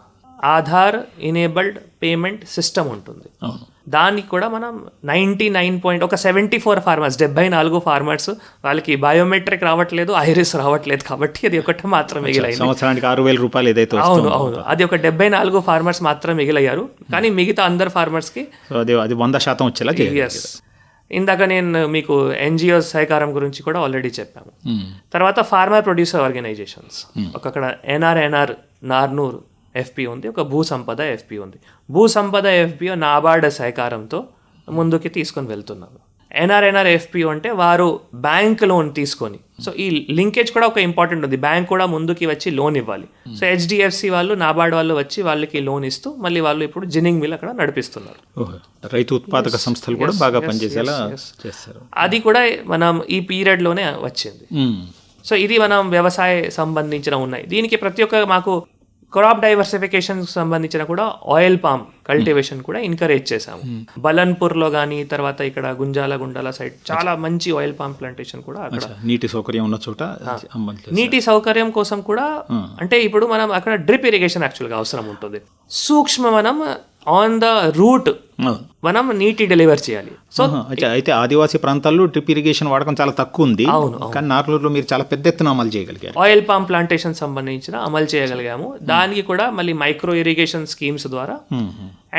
ఆధార్ ఇనేబుల్డ్ పేమెంట్ సిస్టమ్ ఉంటుంది. దానికి కూడా మనం 74 ఫార్మర్స్ 74 ఫార్మర్స్ వాళ్ళకి బయోమెట్రిక్ రావట్లేదు, ఐరిస్ రావట్లేదు, కాబట్టి అది ఒకటి మాత్రం మిగిలింది. సంవత్సరానికి 6,000 రూపాయలు ఏదైతే. అవును, అది ఒక 74 ఫార్మర్స్ మాత్రం మిగిలయ్యారు, కానీ మిగతా అందరు ఫార్మర్స్కి అది 100% వచ్చేలా. ఎస్, ఇందాక నేను మీకు ఎన్జిఓ సహకారం గురించి కూడా ఆల్రెడీ చెప్పాము. తర్వాత ఫార్మర్ ప్రొడ్యూసర్ ఆర్గనైజేషన్స్, అక్కడ ఎన్ఆర్ నార్నూర్ ఎఫ్పి ఉంది, ఒక భూ సంపద ఎఫ్పి ఉంది. భూ సంపద ఎఫ్పిఓ నాబార్డ్ సహకారంతో ముందుకి తీసుకొని వెళ్తున్నారు. ఎన్ఆర్ ఎఫ్పిఓ అంటే వారు బ్యాంక్ లోన్ తీసుకొని, సో ఈ లింకేజ్ కూడా ఒక ఇంపార్టెంట్ ఉంది, బ్యాంక్ కూడా ముందుకి వచ్చి లోన్ ఇవ్వాలి. సో హెచ్డిఎఫ్సి వాళ్ళు నాబార్డ్ వాళ్ళు వచ్చి వాళ్ళకి లోన్ ఇస్తూ మళ్ళీ వాళ్ళు ఇప్పుడు జిన్నింగ్ మిల్ అక్కడ నడిపిస్తున్నారు. రైతు ఉత్పాదక సంస్థలు కూడా బాగా పనిచేసేలా చేస్తారు. అది కూడా మనం ఈ పీరియడ్లోనే వచ్చింది. సో ఇది మనం వ్యవసాయ సంబంధించిన ఉన్నాయి. దీనికి ప్రతి ఒక్క మాకు క్రాప్ డైవర్సిఫికేషన్ సంబంధించిన కూడా ఆయిల్ పామ్ కల్టివేషన్ కూడా ఎంకరేజ్ చేశాము. బలన్పూర్లో కానీ, తర్వాత ఇక్కడ గుండాల సైడ్ చాలా మంచి ఆయిల్ పామ్ ప్లాంటేషన్ కూడా అక్కడ నీటి సౌకర్యం ఉన్న చోట. నీటి సౌకర్యం కోసం కూడా అంటే ఇప్పుడు మనం అక్కడ డ్రిప్ ఇరిగేషన్ యాక్చువల్గా అవసరం ఉంటుంది. సూక్ష్మ మనం ఆన్ ద రూట్ మనం నీటి డెలివర్ చేయాలి. సో అయితే ఆదివాసీ ప్రాంతాల్లో డ్రిప్ ఇరిగేషన్ వాడకం చాలా తక్కువ ఉంది, కానీ నార్నూరులో మీరు చాలా పెద్ద ఎత్తున అమలు చేయగలిగారు. ఆయిల్ పామ్ ప్లాంటేషన్ సంబంధించిన అమలు చేయగలిగాము. దానికి కూడా మళ్ళీ మైక్రో ఇరిగేషన్ స్కీమ్స్ ద్వారా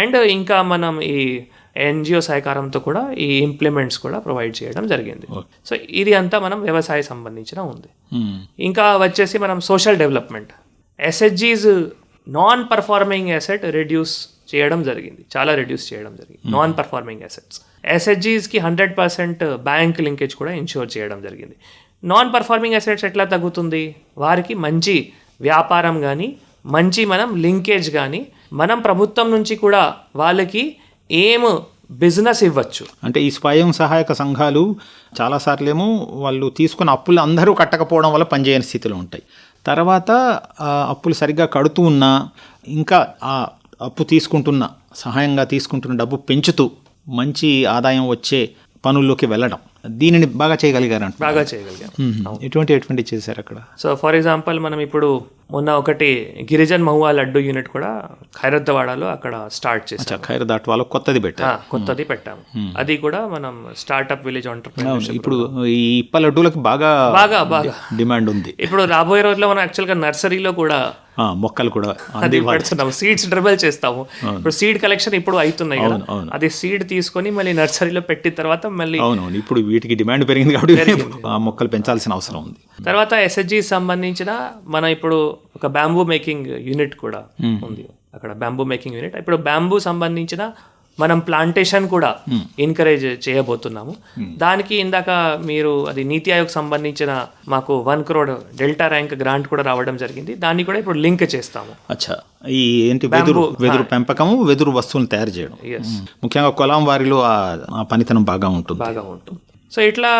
అండ్ ఇంకా మనం ఈ ఎన్జిఓ సహకారంతో కూడా ఈ ఇంప్లిమెంట్స్ కూడా ప్రొవైడ్ చేయడం జరిగింది. సో ఇది అంతా మనం వ్యవసాయ సంబంధించిన ఉంది. ఇంకా వచ్చేసి మనం సోషల్ డెవలప్మెంట్, ఎస్హెచ్జీస్ నాన్ పర్ఫార్మింగ్ అసెట్ రెడ్యూస్ చేయడం జరిగింది, చాలా రెడ్యూస్ చేయడం జరిగింది. నాన్ పర్ఫార్మింగ్ అసెట్స్ ఎస్హెచ్జీస్కి 100% బ్యాంక్ లింకేజ్ కూడా ఇన్షూర్ చేయడం జరిగింది. నాన్ పర్ఫార్మింగ్ అసెట్స్ ఎట్లా తగ్గుతుంది, వారికి మంచి వ్యాపారం కానీ, మంచి మనం లింకేజ్ కానీ, మనం ప్రభుత్వం నుంచి కూడా వాళ్ళకి ఏం బిజినెస్ ఇవ్వచ్చు. అంటే ఈ స్వయం సహాయక సంఘాలు చాలాసార్లేమో వాళ్ళు తీసుకున్న అప్పులు అందరూ కట్టకపోవడం వల్ల పనిచేయని స్థితిలో ఉంటాయి. తర్వాత అప్పులు సరిగ్గా కడుతూ ఉన్నా ఇంకా ఆ అప్పు తీసుకుంటున్న సహాయంగా తీసుకుంటున్న డబ్బు పెంచుతూ మంచి ఆదాయం వచ్చే పనుల్లోకి వెళ్ళడం, దీనిని బాగా చేయగలిగారంట. బాగా చేయగలిగాం. ఎటువంటి చేశారు అక్కడ? సో ఫర్ ఎగ్జాంపుల్ మనం ఇప్పుడు మొన్న ఒకటి గిరిజన్ మహువా లడ్డు యూనిట్ కూడా ఖైరద్వాడలో అక్కడ స్టార్ట్ చేసాం. ఖైరద్వాడలో కొత్తది పెట్టాము. అది కూడా మనం స్టార్ట్అప్ విలేజ్ ఎంటర్‌ప్రెన్యూర్‌షిప్. ఇప్పుడు ఈ ఇప్ప లడ్డూలకు బాగా డిమాండ్ ఉంది. ఇప్పుడు రాబోయే రోజుల్లో మనం యాక్చువల్గా నర్సరీలో కూడా మొక్కలు కూడా అది పెడుతున్నాము, సీడ్స్ డ్రిబల్ చేస్తాము. ఇప్పుడు సీడ్ కలెక్షన్ ఇప్పుడు అవుతున్నాయి కదా, అది సీడ్ తీసుకొని మళ్ళీ నర్సరీలో పెట్టిన తర్వాత మళ్ళీ ఇప్పుడు వీటికి డిమాండ్ పెరిగింది కాబట్టి ఆ మొక్కలు పెంచాల్సిన అవసరం ఉంది. తర్వాత ఎస్హెచ్జీ సంబంధించిన మన ఇప్పుడు ఒక బ్యాంబూ మేకింగ్ యూనిట్ కూడా ఉంది అక్కడ, బ్యాంబూ మేకింగ్ యూనిట్. ఇప్పుడు బ్యాంబూ సంబంధించిన మనం ప్లాంటేషన్ కూడా ఎంకరేజ్ చేయబోతున్నాము. దానికి ఇందాక మీరు అది నీతి ఆయోగ్ సంబంధించిన మాకు 1 crore డెల్టా ర్యాంక్ గ్రాంట్ కూడా రావడం జరిగింది. దాన్ని కూడా ఇప్పుడు లింక్ చేస్తాము. అచ్చా, ఈ ఏంటి వెదురు పెంపకము, వెదురు వస్తువులను తయారు చేయడం, ముఖ్యంగా కొలాం వారిలో ఆ పనితనం బాగా ఉంటుంది. సో ఇట్లా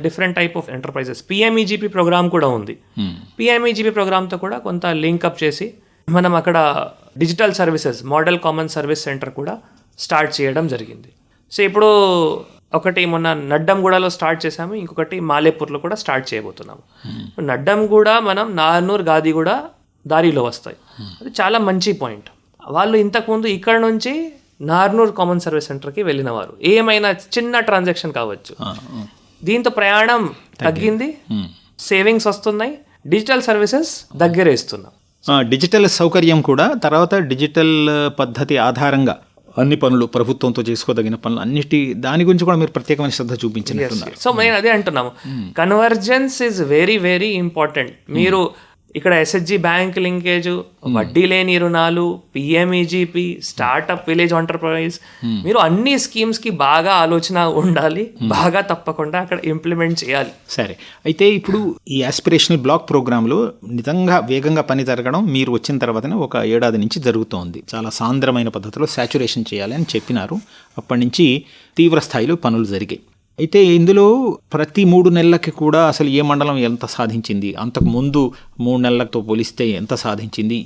different type of enterprises. PMEGP programme కూడా ఉంది. పిఎంఈజీపీ ప్రోగ్రామ్తో కూడా కొంత లింకప్ చేసి మనం అక్కడ digital services, model common service centre కూడా స్టార్ట్ చేయడం జరిగింది. సో ఇప్పుడు ఒకటి మొన్న నడ్డంగూడలో స్టార్ట్ చేసాము, ఇంకొకటి మాలేపూర్లో కూడా స్టార్ట్ చేయబోతున్నాము. నడ్డంగూడ మనం నార్నూర్ గాదిగూడ దారిలో వస్తాయి. అది చాలా మంచి పాయింట్. వాళ్ళు ఇంతకుముందు ఇక్కడ నుంచి నార్నూర్ కామన్ సర్వీస్ సెంటర్కి వెళ్ళినవారు, ఏమైనా చిన్న ట్రాన్సాక్షన్ కావచ్చు. దీంతో ప్రయాణం తగ్గింది, సేవింగ్స్ వస్తున్నాయి, డిజిటల్ సర్వీసెస్ దగ్గరే ఇస్తున్నాం. డిజిటల్ సౌకర్యం కూడా, తర్వాత డిజిటల్ పద్ధతి ఆధారంగా అన్ని పనులు ప్రభుత్వంతో చేసుకోదగిన పనులు అన్నిటి దాని గురించి కూడా మీరు ప్రత్యేకమైన శ్రద్ధ చూపించినట్టున్నారు. సో నేను అదే అంటున్నాము, convergence is very very important. మీరు ఇక్కడ ఎస్హెచ్జి బ్యాంక్ లింకేజ్, వడ్డీ లేని రుణాలు, పిఎంఈజీపీ, స్టార్ట్అప్ విలేజ్ ఎంటర్ప్రైజ్, మీరు అన్ని స్కీమ్స్కి బాగా ఆలోచన ఉండాలి, బాగా తప్పకుండా అక్కడ ఇంప్లిమెంట్ చేయాలి. సరే, అయితే ఇప్పుడు ఈ ఆస్పిరేషనల్ బ్లాక్ ప్రోగ్రాంలో నిజంగా వేగంగా పని జరగడం మీరు వచ్చిన తర్వాతనే ఒక ఏడాది నుంచి జరుగుతోంది. చాలా సాంద్రమైన పద్ధతిలో సాచురేషన్ చేయాలి అని చెప్పినారు. అప్పటి నుంచి తీవ్ర స్థాయిలో పనులు జరిగాయి. అయితే ఇందులో ప్రతి 3 నెలలకి కూడా అసలు ఏ మండలం ఎంత సాధించింది, అంతకు ముందు 3 నెలలతో పోలిస్తే ఎంత సాధించింది,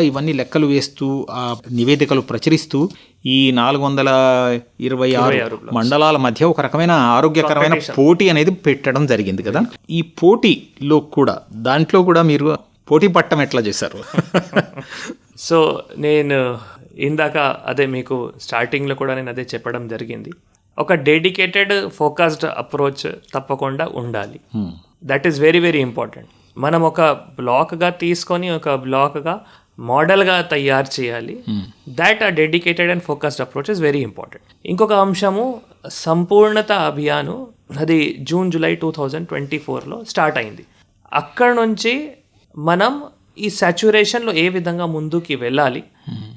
ఇవన్నీ లెక్కలు వేస్తూ ఆ నివేదికలు ప్రచురిస్తూ ఈ 426 మండలాల మధ్య ఒక రకమైన ఆరోగ్యకరమైన పోటీ అనేది పెట్టడం జరిగింది కదా. ఈ పోటీలో కూడా దాంట్లో కూడా మీరు పోటీ పట్టం ఎట్లా చేశారు? సో నేను ఇందాక అదే మీకు స్టార్టింగ్లో కూడా నేను అదే చెప్పడం జరిగింది, ఒక డెడికేటెడ్ ఫోకస్డ్ అప్రోచ్ తప్పకుండా ఉండాలి. That is very very important. మనం ఒక బ్లాక్గా తీసుకొని ఒక బ్లాక్గా మోడల్గా తయారు చేయాలి. దాట్ ఆ dedicated and focused approach is very important. ఇంకొక అంశము సంపూర్ణత అభియాను, అది జూన్ జూలై 2024లో స్టార్ట్ అయింది. అక్కడ నుంచి మనం ఈ సాచురేషన్లో ఏ విధంగా ముందుకి వెళ్ళాలి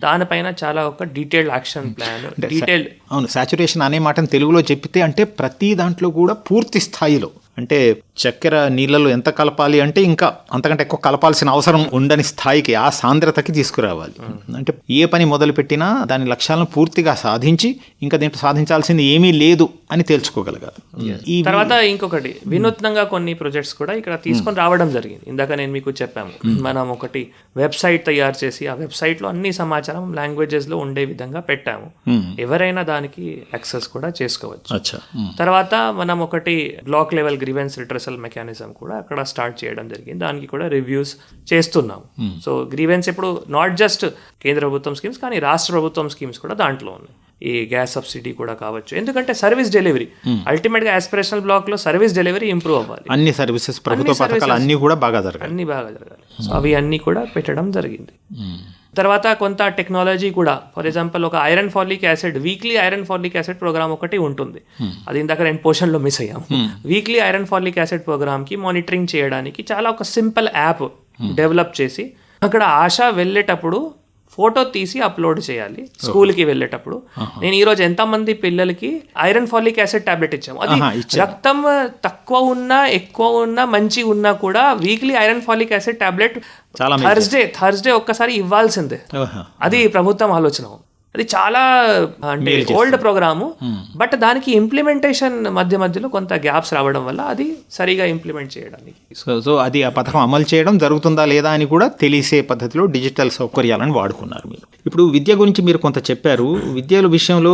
దానిపైన చాలా ఒక డీటెయిల్డ్ యాక్షన్ ప్లాన్, డీటెయిల్డ్. అవును, సాచురేషన్ అనే మాటను తెలుగులో చెప్పితే అంటే ప్రతి దాంట్లో కూడా పూర్తి స్థాయిలో, అంటే చక్కెర నీళ్ళలో ఎంత కలపాలి అంటే ఇంకా అంతకంటే ఎక్కువ కలపాల్సిన అవసరం ఉండని స్థాయికి, ఆ సాంద్రతకి తీసుకురావాలి. అంటే ఏ పని మొదలుపెట్టినా దాని లక్ష్యాలను పూర్తిగా సాధించి ఇంకా దీంట్లో సాధించాల్సింది ఏమీ లేదు అని తేల్చుకోగలగాలి. ఈ తర్వాత ఇంకొకటి వినూత్నంగా కొన్ని ప్రాజెక్ట్స్ కూడా ఇక్కడ తీసుకొని రావడం జరిగింది. ఇందాక నేను మీకు చెప్పాము, మనం ఒకటి వెబ్సైట్ తయారు చేసి ఆ వెబ్సైట్లో అన్ని సమాచారం లాంగ్వేజెస్లో ఉండే విధంగా పెట్టాము. ఎవరైనా దానికి యాక్సెస్ కూడా చేసుకోవచ్చు. తర్వాత మనం ఒకటి block level grievance redressal mechanism కూడా అక్కడ స్టార్ట్ చేయడం జరిగింది. దానికి కూడా రివ్యూస్ చేస్తున్నాము. సో గ్రీవెన్స్ ఇప్పుడు నాట్ జస్ట్ కేంద్ర ప్రభుత్వం స్కీమ్స్, కానీ రాష్ట్ర ప్రభుత్వం స్కీమ్స్ కూడా దాంట్లో ఉన్నాయి. ఈ గ్యాస్ సబ్సిడీ కూడా కావచ్చు, ఎందుకంటే సర్వీస్ డెలివరీ అల్టిమేట్గా ఆస్పిరేషనల్ బ్లాక్లో సర్వీస్ డెలివరీ ఇంప్రూవ్ అవ్వాలి. అన్ని సర్వీసెస్, ప్రభుత్వ పథకాలు అన్నీ కూడా బాగా జరగాలి, అన్ని బాగా జరగాలి. సో అవి అన్నీ కూడా పెట్టడం జరిగింది. తర్వాత కొంత టెక్నాలజీ కూడా, ఫర్ ఎగ్జాంపుల్ ఒక iron folic acid, weekly iron folic acid programme ఒకటి ఉంటుంది. అది ఇందాక నేను పోషన్లో మిస్ అయ్యాము. వీక్లీ ఐరన్ ఫాలిక్ యాసిడ్ ప్రోగ్రామ్కి మానిటరింగ్ చేయడానికి చాలా ఒక సింపుల్ యాప్ డెవలప్ చేసి అక్కడ ఆశ వెళ్ళేటప్పుడు ఫోటో తీసి అప్లోడ్ చేయాలి. స్కూల్కి వెళ్ళేటప్పుడు నేను ఈరోజు ఎంతమంది పిల్లలకి ఐరన్ ఫాలిక్ యాసిడ్ టాబ్లెట్ ఇచ్చాము, అది రక్తం తక్కువ ఉన్నా ఎక్కువ ఉన్నా మంచి ఉన్నా కూడా weekly iron folic acid tablet Thursday ఒక్కసారి ఇవ్వాల్సిందే. అది ప్రభుత్వం ఆలోచన. అది చాలా అంటే ఓల్డ్ ప్రోగ్రాము, బట్ దానికి ఇంప్లిమెంటేషన్ మధ్యలో కొంత గ్యాప్స్ రావడం వల్ల అది సరిగా ఇంప్లిమెంట్ చేయడానికి, సో అది ఆ పథకం అమలు చేయడం జరుగుతుందా లేదా అని కూడా తెలిసే పద్ధతిలో డిజిటల్ సౌకర్యాలను వాడుకున్నారు మీరు. ఇప్పుడు విద్య గురించి మీరు కొంత చెప్పారు. విద్యల విషయంలో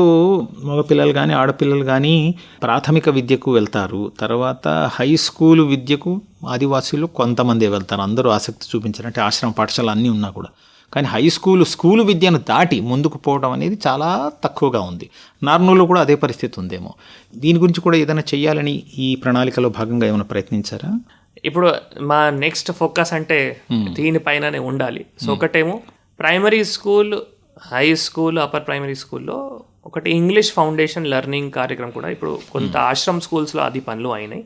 మగపిల్లలు కానీ ఆడపిల్లలు కానీ ప్రాథమిక విద్యకు వెళ్తారు, తర్వాత హై స్కూల్ విద్యకు ఆదివాసీలు కొంతమంది వెళ్తారు. అందరూ ఆసక్తి చూపించారంటే ఆశ్రమ పాఠశాల అన్నీ ఉన్నా కూడా. కానీ హై స్కూలు విద్యను దాటి ముందుకు పోవడం అనేది చాలా తక్కువగా ఉంది. నార్నూలో కూడా అదే పరిస్థితి ఉందేమో. దీని గురించి కూడా ఏదైనా చెయ్యాలని ఈ ప్రణాళికలో భాగంగా ఏమైనా ప్రయత్నించారా? ఇప్పుడు మా నెక్స్ట్ ఫోకస్ అంటే దీనిపైననే ఉండాలి. సో ఒకటేమో primary school, high school, upper primary స్కూల్లో ఒకటి ఇంగ్లీష్ ఫౌండేషన్ లెర్నింగ్ కార్యక్రమం కూడా ఇప్పుడు కొంత ఆశ్రమ్ స్కూల్స్లో అది పనులు అయినాయి,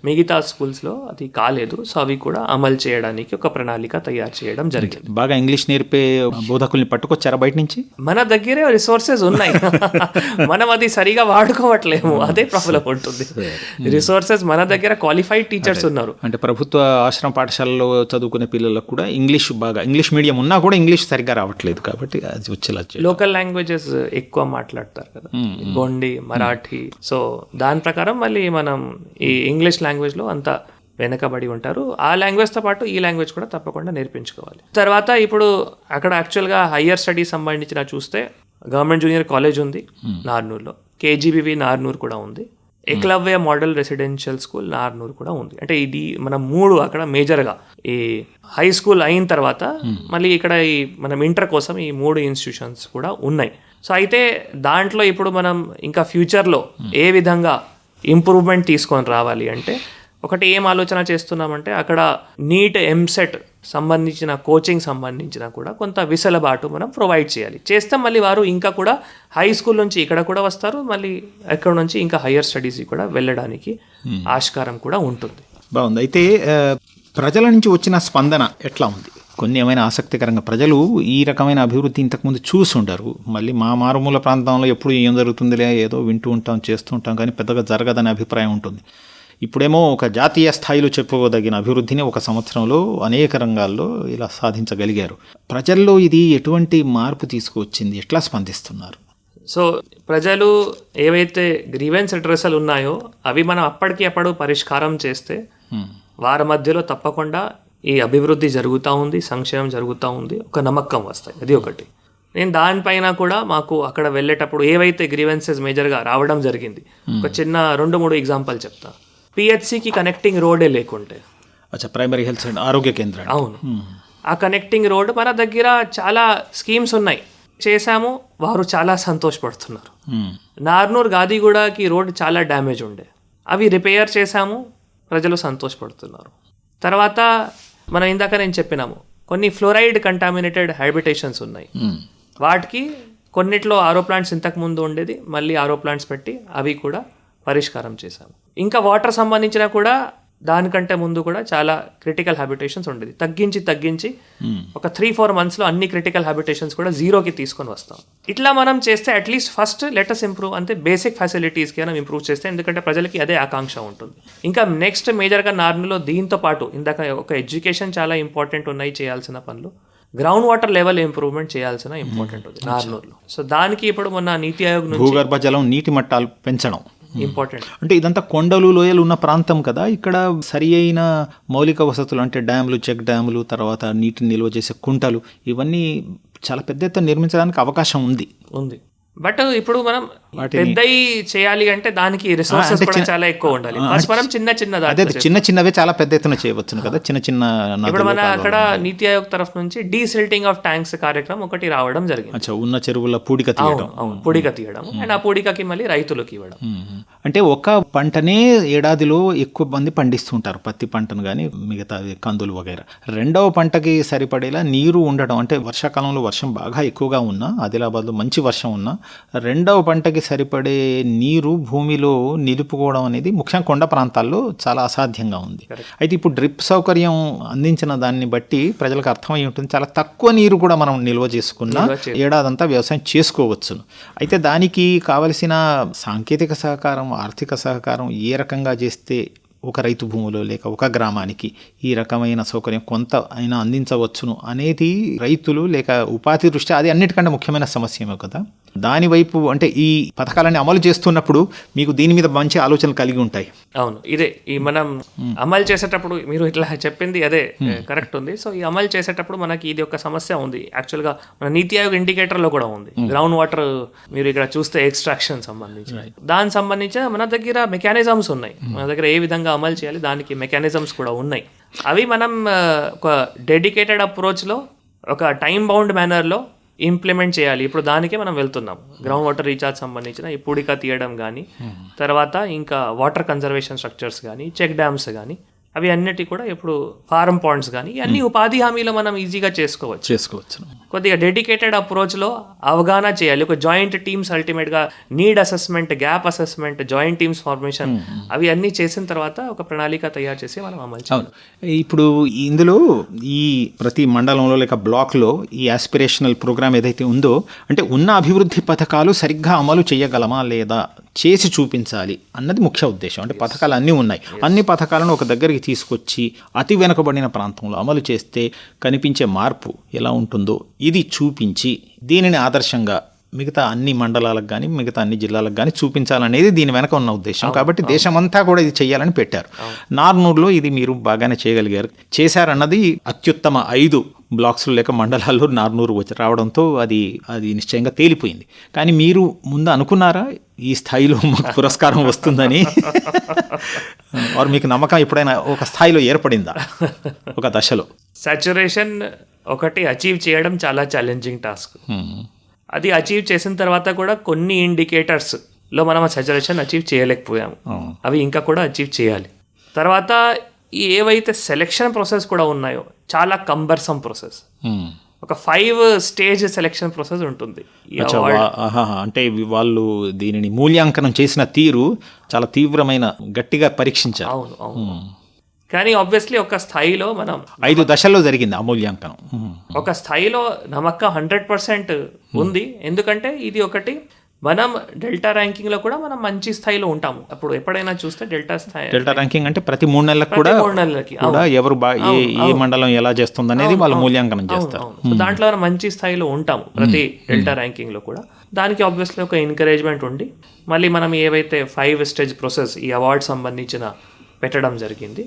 మిగతా స్కూల్స్లో అది కాలేదు. సో అవి కూడా అమలు చేయడానికి ఒక ప్రణాళిక తయారు చేయడం జరిగింది. బాగా ఇంగ్లీష్ నేర్పే బోధకుల్ని పట్టుకొచ్చారా బయట నుంచి? మన దగ్గరే రిసోర్సెస్ ఉన్నాయి, మనం అది సరిగా వాడుకోవట్లేము, అదే ప్రాబ్లం ఉంటుంది. రిసోర్సెస్ మన దగ్గర క్వాలిఫైడ్ టీచర్స్ ఉన్నారు. అంటే ప్రభుత్వ ఆశ్రమ పాఠశాలలో చదువుకునే పిల్లలకు కూడా ఇంగ్లీష్ మీడియం ఉన్నా కూడా ఇంగ్లీష్ సరిగ్గా రావట్లేదు, కాబట్టి అది వచ్చేలా లోకల్ లాంగ్వేజెస్ ఎక్కువ మాట్లాడతారు కదా, గొండి, మరాఠీ. సో దాని ప్రకారం మళ్ళీ మనం ఈ ఇంగ్లీష్ లాంగ్వేజ్లో అంత వెనకబడి ఉంటారు. ఆ లాంగ్వేజ్తో పాటు ఈ లాంగ్వేజ్ కూడా తప్పకుండా నేర్పించుకోవాలి. తర్వాత ఇప్పుడు అక్కడ యాక్చువల్గా హయ్యర్ స్టడీస్ సంబంధించిన చూస్తే గవర్నమెంట్ జూనియర్ కాలేజ్ ఉంది నార్నూర్లో, కేజీబీవి నార్నూర్ కూడా ఉంది, Eklavya model residential school Narnoor కూడా ఉంది. అంటే ఇది మనం 3 అక్కడ మేజర్గా ఈ హై స్కూల్ అయిన తర్వాత మళ్ళీ ఇక్కడ ఈ మనం ఇంటర్ కోసం ఈ 3 ఇన్స్టిట్యూషన్స్ కూడా ఉన్నాయి. సో అయితే దాంట్లో ఇప్పుడు మనం ఇంకా ఫ్యూచర్లో ఏ విధంగా ఇంప్రూవ్మెంట్ తీసుకొని రావాలి అంటే, ఒకటి ఏం ఆలోచన చేస్తున్నామంటే అక్కడ నీట్ ఎంసెట్ సంబంధించిన కోచింగ్ సంబంధించిన కూడా కొంత విసలబాటు మనం ప్రొవైడ్ చేయాలి. చేస్తే మళ్ళీ వారు ఇంకా కూడా హై స్కూల్ నుంచి ఇక్కడ కూడా వస్తారు, మళ్ళీ ఎక్కడ నుంచి ఇంకా హయ్యర్ స్టడీస్ కూడా వెళ్ళడానికి ఆస్కారం కూడా ఉంటుంది. బాగుంది. అయితే ప్రజల నుంచి వచ్చిన స్పందన ఎట్లా ఉంది? కొన్ని ఏమైనా ఆసక్తికరంగా ప్రజలు ఈ రకమైన అభివృద్ధి ఇంతకుముందు చూసి ఉండరు. మళ్ళీ మా మారుమూల ప్రాంతంలో ఎప్పుడు ఏం జరుగుతుందిలే ఏదో వింటూ ఉంటాం చేస్తూ ఉంటాం కానీ పెద్దగా జరగదనే అభిప్రాయం ఉంటుంది. ఇప్పుడేమో ఒక జాతీయ స్థాయిలో చెప్పుకోదగిన అభివృద్ధిని ఒక సంవత్సరంలో అనేక రంగాల్లో ఇలా సాధించగలిగారు. ప్రజల్లో ఇది ఎటువంటి మార్పు తీసుకువచ్చింది? ఎట్లా స్పందిస్తున్నారు? సో ప్రజలు ఏవైతే గ్రీవెన్స్ అడ్రస్లు ఉన్నాయో అవి మనం అప్పటికప్పుడు పరిష్కారం చేస్తే వారి మధ్యలో తప్పకుండా ఈ అభివృద్ధి జరుగుతూ ఉంది, సంక్షేమం జరుగుతూ ఉంది, ఒక నమ్మకం వస్తాయి. అది ఒకటి. నేను దానిపైన కూడా మాకు అక్కడ వెళ్ళేటప్పుడు ఏవైతే గ్రీవెన్సెస్ మేజర్గా రావడం జరిగింది, ఒక చిన్న 2-3 ఎగ్జాంపుల్ చెప్తా. పిహెచ్సికి కనెక్టింగ్ రోడే లేకుంటే, ప్రైమరీ హెల్త్ సెంటర్ ఆరోగ్య కేంద్రం, అవును, ఆ కనెక్టింగ్ రోడ్ మన దగ్గర చాలా స్కీమ్స్ ఉన్నాయి, చేశాము, వారు చాలా సంతోషపడుతున్నారు. నార్నూర్ గాదిగూడకి రోడ్ చాలా డ్యామేజ్ ఉండే, అవి రిపేర్ చేశాము, ప్రజలు సంతోషపడుతున్నారు. తర్వాత మనం ఇందాక నేను చెప్పినాము కొన్ని ఫ్లోరైడ్ కంటామినేటెడ్ హ్యాబిటేషన్స్ ఉన్నాయి, వాటికి కొన్నిట్లో ఆరో ప్లాంట్స్ ఇంతకుముందు ఉండేది, మళ్ళీ ఆరో ప్లాంట్స్ పెట్టి అవి కూడా పరిష్కారం చేశాము. ఇంకా వాటర్ సంబంధించిన కూడా దానికంటే ముందు కూడా చాలా క్రిటికల్ హ్యాబిటేషన్స్ ఉండేది, తగ్గించి ఒక 3-4 మంత్స్లో అన్ని క్రిటికల్ హ్యాబిటేషన్స్ కూడా 0కి తీసుకొని వస్తాం. ఇట్లా మనం చేస్తే అట్లీస్ట్ ఫస్ట్ లెటస్ ఇంప్రూవ్, అంటే బేసిక్ ఫెసిలిటీస్కి మనం ఇంప్రూవ్ చేస్తే, ఎందుకంటే ప్రజలకి అదే ఆకాంక్ష ఉంటుంది. ఇంకా నెక్స్ట్ మేజర్గా నార్నూర్లో దీంతో పాటు ఇందాక ఒక ఎడ్యుకేషన్ చాలా ఇంపార్టెంట్ ఉన్నాయి చేయాల్సిన పనులు, గ్రౌండ్ వాటర్ లెవెల్ ఇంప్రూవ్మెంట్ చేయాల్సిన ఇంపార్టెంట్ ఉంది నార్నూర్లో. సో దానికి ఇప్పుడు మొన్న నీతి ఆయోగ్ నుంచి భూగర్భ జలం నీటి మట్టాలు పెంచడం ఇంపార్టెంట్. అంటే ఇదంతా కొండలు లోయలు ఉన్న ప్రాంతం కదా, ఇక్కడ సరి అయిన మౌలిక వసతులు అంటే డ్యాములు, చెక్ డ్యాములు, తర్వాత నీటిని నిల్వ చేసే కుంటలు, ఇవన్నీ చాలా పెద్ద ఎత్తున నిర్మించడానికి అవకాశం ఉంది. బట్ ఇప్పుడు మనం పెద్దవి చేయాలి అంటే దానికి రిసోర్సెస్ కూడా చాలా ఎక్కువ ఉండాలి. ఫస్ట్ మనం చిన్నవే చాలా పెద్ద ఎత్తున చేయవచ్చు కదా, చిన్న. ఇప్పుడు మన అక్కడ నీతి ఆయోగ్ తరఫు నుంచి డీసిల్టింగ్ ఆఫ్ ట్యాంక్స్ కార్యక్రమం ఒకటి రావడం జరిగింది. ఉన్న చెరువుల పూడిక తీయడం అండ్ ఆ పూడికకి మళ్ళీ రైతులకు ఇవ్వడం. అంటే ఒక పంటనే ఏడాదిలో ఎక్కువ మంది పండిస్తుంటారు, పత్తి పంటను కానీ మిగతా కందులు వగైరా. రెండవ పంటకి సరిపడేలా నీరు ఉండడం, అంటే వర్షాకాలంలో వర్షం బాగా ఎక్కువగా ఉన్నా, ఆదిలాబాద్లో మంచి వర్షం ఉన్నా రెండవ పంటకి సరిపడే నీరు భూమిలో నిలుపుకోవడం అనేది ముఖ్యంగా కొండ ప్రాంతాల్లో చాలా అసాధ్యంగా ఉంది. అయితే ఇప్పుడు డ్రిప్ సౌకర్యం అందించిన దాన్ని బట్టి ప్రజలకు అర్థమై ఉంటుంది, చాలా తక్కువ నీరు కూడా మనం నిల్వ చేసుకున్న ఏడాదంతా వ్యవసాయం చేసుకోవచ్చు. అయితే దానికి కావలసిన సాంకేతిక సహకారం, ఆర్థిక సహకారం ఏ రకంగా చేస్తే ఒక రైతు భూమిలో లేక ఒక గ్రామానికి ఈ రకమైన సౌకర్యం కొంత అయినా అందించవచ్చును అనేది రైతులు లేక ఉపాధి దృష్ట్యా అది అన్నిటికంటే ముఖ్యమైన సమస్యమే కదా. దాని వైపు అంటే ఈ పథకాలన్నీ అమలు చేస్తున్నప్పుడు మీకు దీని మీద మంచి ఆలోచనలు కలిగి ఉంటాయి. అవును, ఇదే ఈ మనం అమలు చేసేటప్పుడు మీరు ఇట్లా చెప్పింది అదే కరెక్ట్ ఉంది. సో ఈ అమలు చేసేటప్పుడు మనకి ఇది ఒక సమస్య ఉంది. యాక్చువల్గా మన నీతి ఆయోగ్ ఇండికేటర్లో కూడా ఉంది, గ్రౌండ్ వాటర్ మీరు ఇక్కడ చూస్తే ఎక్స్ట్రాక్షన్ సంబంధించి, దానికి సంబంధించిన మన దగ్గర మెకానిజమ్స్ ఉన్నాయి. మన దగ్గర ఏ విధంగా అమలు చేయాలి దానికి మెకానిజమ్స్ కూడా ఉన్నాయి. అవి మనం ఒక డెడికేటెడ్ అప్రోచ్లో ఒక టైం బౌండ్ మేనర్లో ఇంప్లిమెంట్ చేయాలి. ఇప్పుడు దానికే మనం వెళ్తున్నాం. గ్రౌండ్ వాటర్ రీఛార్జ్ సంబంధించిన ఈ పూడిక తీయడం కానీ, తర్వాత ఇంకా వాటర్ కన్జర్వేషన్ స్ట్రక్చర్స్ కానీ, చెక్ డ్యామ్స్ కానీ, అవి అన్నిటి కూడా ఇప్పుడు ఫార్మ్ పాండ్స్ కానీ అన్ని ఉపాధి హామీలో మనం ఈజీగా చేసుకోవచ్చు. కొద్దిగా డెడికేటెడ్ అప్రోచ్లో అవగాహన చేయాలి. ఒక జాయింట్ టీమ్స్ అల్టిమేట్గా need assessment, gap assessment, joint teams formation అవి అన్నీ చేసిన తర్వాత ఒక ప్రణాళిక తయారు చేసి మనం అమలు చేయాలి. ఇప్పుడు ఇందులో ఈ ప్రతి మండలంలో లేక బ్లాక్లో ఈ ఆస్పిరేషనల్ ప్రోగ్రామ్ ఏదైతే ఉందో, అంటే ఉన్న అభివృద్ధి పథకాలు సరిగ్గా అమలు చేయగలమా లేదా చేసి చూపించాలి అన్నది ముఖ్య ఉద్దేశం. అంటే పథకాలు అన్నీ ఉన్నాయి, అన్ని పథకాలను ఒక దగ్గరికి తీసుకొచ్చి అతి వెనుకబడిన ప్రాంతంలో అమలు చేస్తే కనిపించే మార్పు ఎలా ఉంటుందో ఇది చూపించి దీనిని ఆదర్శంగా మిగతా అన్ని మండలాలకు కానీ మిగతా అన్ని జిల్లాలకు కానీ చూపించాలనేది దీని వెనక ఉన్న ఉద్దేశం. కాబట్టి దేశమంతా కూడా ఇది చేయాలని పెట్టారు. నార్నూర్లో ఇది మీరు బాగానే చేయగలిగారు, చేశారన్నది అత్యుత్తమ 5 బ్లాక్స్లో లేక మండలాల్లో నార్నూరు వచ్చి రావడంతో అది నిశ్చయంగా తేలిపోయింది. కానీ మీరు ముందు అనుకున్నారా ఈ స్థాయిలో మాకు పురస్కారం వస్తుందని? వారు మీకు నమ్మకం ఎప్పుడైనా ఒక స్థాయిలో ఏర్పడిందా ఒక దశలో? సాచురేషన్ ఒకటి అచీవ్ చేయడం చాలా ఛాలెంజింగ్ టాస్క్. అది అచీవ్ చేసిన తర్వాత కూడా కొన్ని ఇండికేటర్స్లో మనం ఆ సాచురేషన్ అచీవ్ చేయలేకపోయాము. అవి ఇంకా కూడా అచీవ్ చేయాలి. తర్వాత ఏవైతే సెలెక్షన్ ప్రాసెస్ కూడా ఉన్నాయో చాలా కంబర్సమ్ ప్రాసెస్. ఒక 5 స్టేజ్ సెలెక్షన్ ప్రాసెస్ ఉంటుంది. అంటే వాళ్ళు దీనిని మూల్యాంకనం చేసిన తీరు చాలా తీవ్రమైన గట్టిగా పరీక్షించారు. అవును అవును. కానీ ఆబ్వియస్లీ ఒక స్థాయిలో మనం 5 దశల్లో జరిగింది ఆ మూల్యాంకనం. ఒక స్థాయిలో నమ్మకం 100% ఉంది. ఎందుకంటే ఇది ఒకటి మనం డెల్టా ర్యాంకింగ్లో కూడా మనం మంచి స్థాయిలో ఉంటాము. అప్పుడు ఎప్పుడైనా చూస్తే డెల్టా ర్యాంకింగ్ అంటే ప్రతి 3 నెలలకు కూడా ఎవరు ఏ మండలం ఎలా చేస్తుంది అనేది వాళ్ళు మూల్యాంకనం చేస్తారు. దాంట్లో మనం మంచి స్థాయిలో ఉంటాము ప్రతి డెల్టా ర్యాంకింగ్లో కూడా. దానికి ఆబ్వియస్లీ ఒక ఎంకరేజ్మెంట్ ఉండి మళ్ళీ మనం ఏవైతే 5 స్టేజ్ ప్రాసెస్ ఈ అవార్డ్ సంబంధించిన పెట్టడం జరిగింది.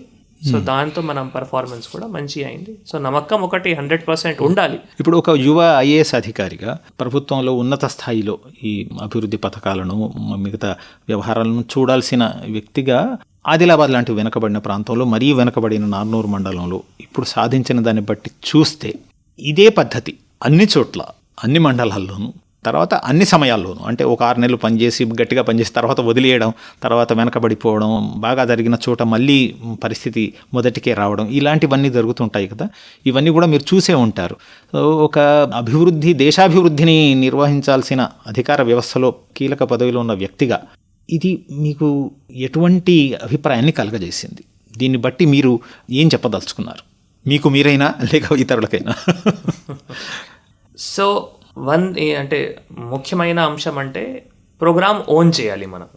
సో దాంతో మనం పర్ఫార్మెన్స్ కూడా మంచి అయింది. సో నమ్మకం ఒకటి 100% ఉండాలి. ఇప్పుడు ఒక యువ ఐఏఎస్ అధికారిగా ప్రభుత్వంలో ఉన్నత స్థాయిలో ఈ అభివృద్ధి పథకాలను మిగతా వ్యవహారాలను చూడాల్సిన వ్యక్తిగా ఆదిలాబాద్ లాంటి వెనుకబడిన ప్రాంతంలో మరీ వెనుకబడిన నార్నూరు మండలంలో ఇప్పుడు సాధించిన దాన్ని బట్టి చూస్తే ఇదే పద్ధతి అన్ని చోట్ల అన్ని మండలాల్లోనూ తర్వాత అన్ని సమయాల్లోనూ అంటే ఒక 6 నెలలు పనిచేసి గట్టిగా పనిచేసి తర్వాత వదిలేయడం, తర్వాత వెనకబడిపోవడం, బాగా జరిగిన చోట మళ్ళీ పరిస్థితి మొదటికే రావడం, ఇలాంటివన్నీ జరుగుతుంటాయి కదా. ఇవన్నీ కూడా మీరు చూసే ఉంటారు. ఒక దేశాభివృద్ధిని నిర్వహించాల్సిన అధికార వ్యవస్థలో కీలక పదవిలో ఉన్న వ్యక్తిగా ఇది మీకు ఎటువంటి అభిప్రాయాన్ని కలగజేసింది? దీన్ని బట్టి మీరు ఏం చెప్పదలుచుకున్నారు, మీకు మీరైనా లేక ఇతరులకైనా? సో అంటే ముఖ్యమైన అంశం అంటే ప్రోగ్రామ్ ఓన్ చేయాలి. మనం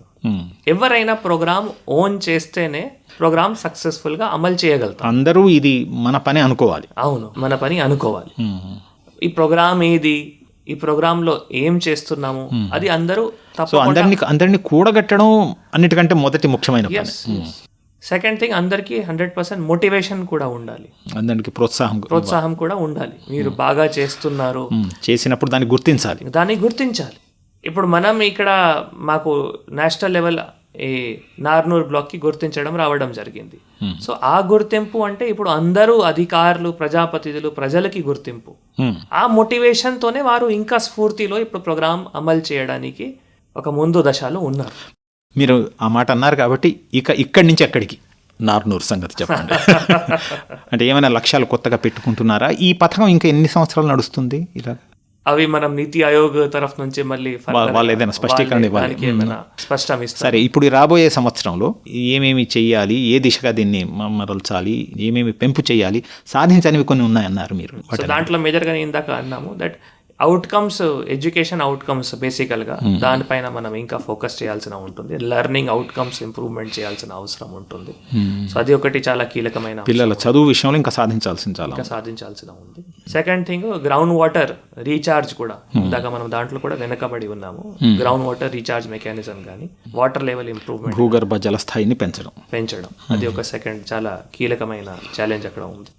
ఎవరైనా ప్రోగ్రామ్ ఓన్ చేస్తేనే ప్రోగ్రామ్ సక్సెస్ఫుల్గా అమలు చేయగలుగుతాం. అందరూ ఇది మన పని అనుకోవాలి. అవును, మన పని అనుకోవాలి. ఈ ప్రోగ్రామ్ ఏది, ఈ ప్రోగ్రాంలో ఏం చేస్తున్నాము అది అందరూ అందరినీ కూడగట్టడం అన్నిటికంటే మొదటి ముఖ్యమైన పని. సెకండ్ థింగ్, అందరికీ 100% మోటివేషన్ కూడా ఉండాలి. అందరికి ప్రోత్సాహం కూడా ఉండాలి. మీరు బాగా చేస్తున్నారు, చేసినప్పుడు దాన్ని గుర్తించాలి. ఇప్పుడు మనం ఇక్కడ మాకు నేషనల్ లెవెల్ ఈ నార్నూర్ బ్లాక్కి గుర్తించడం రావడం జరిగింది. సో ఆ గుర్తింపు అంటే ఇప్పుడు అందరూ అధికారులు, ప్రజాప్రతినిధులు, ప్రజలకి గుర్తింపు. ఆ మోటివేషన్తోనే వారు ఇంకా స్ఫూర్తిలో ఇప్పుడు ప్రోగ్రామ్ అమలు చేయడానికి ఒక ముందు దశలో ఉన్నారు. మీరు ఆ మాట అన్నారు కాబట్టి ఇక్కడి నుంచి ఎక్కడికి నార్నూర్ సంగతి చెప్పండి. అంటే ఏమైనా లక్ష్యాలు కొత్తగా పెట్టుకుంటున్నారా? ఈ పథకం ఇంకా ఎన్ని సంవత్సరాలు నడుస్తుంది? ఇలా అవి మనం నీతి ఆయోగ్ తరఫు నుంచి మళ్ళీ వాళ్ళు ఏదైనా స్పష్టీకరణ ఇవ్వాలి. సరే, ఇప్పుడు రాబోయే సంవత్సరంలో ఏమేమి చెయ్యాలి, ఏ దిశగా దీన్ని మరల్చాలి, ఏమేమి పెంపు చేయాలి, సాధించనివి కొన్ని ఉన్నాయన్నారు మీరు. దాంట్లో మేజర్గా ఇందాక అన్నాము దట్ అవుట్కమ్స్, ఎడ్యుకేషన్ అవుట్కమ్స్ బేసికల్గా దానిపైన మనం ఇంకా ఫోకస్ చేయాల్సిన ఉంటుంది. లెర్నింగ్ అవుట్కమ్స్ ఇంప్రూవ్మెంట్ చేయాల్సిన అవసరం ఉంటుంది. సో అది ఒకటి చాలా కీలకమైన, పిల్లల చదువు విషయంలో ఇంకా సాధించాల్సిన ఉంది. Second thing, ground water recharge కూడా ఇందాక మనం దాంట్లో కూడా వెనకబడి ఉన్నాము. గ్రౌండ్ వాటర్ రీఛార్జ్ మెకానిజం కానీ వాటర్ లెవెల్ ఇంప్రూవ్మెంట్, భూగర్భ జల స్థాయిని పెంచడం అది ఒక సెకండ్ చాలా కీలకమైన ఛాలెంజ్ అక్కడ ఉంది.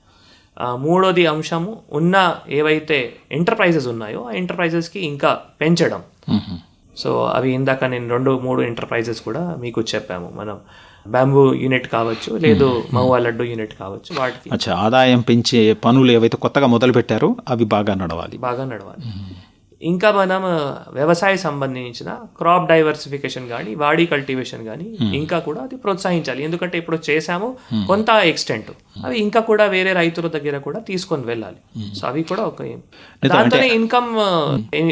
మూడోది అంశము, ఉన్న ఏవైతే ఎంటర్ప్రైజెస్ ఉన్నాయో ఆ ఎంటర్ప్రైజెస్కి ఇంకా పెంచడం. సో అవి ఇందాక నేను 2-3 ఎంటర్ప్రైజెస్ కూడా మీకు చెప్పాము. మనం బ్యాంబూ యూనిట్ కావచ్చు, లేదు మహువా లడ్డు యూనిట్ కావచ్చు, వాటికి ఆదాయం పెంచే పనులు ఏవైతే కొత్తగా మొదలు పెట్టారో అవి బాగా నడవాలి. ఇంకా మనం వ్యవసాయ సంబంధించిన క్రాప్ డైవర్సిఫికేషన్ కానీ, వాడీ కల్టివేషన్ కానీ ఇంకా కూడా అది ప్రోత్సహించాలి. ఎందుకంటే ఇప్పుడు చేసాము కొంత ఎక్స్టెంట్, అవి ఇంకా కూడా వేరే రైతుల దగ్గర కూడా తీసుకొని వెళ్ళాలి. సో అవి కూడా ఒక దాంతోనే ఇన్కమ్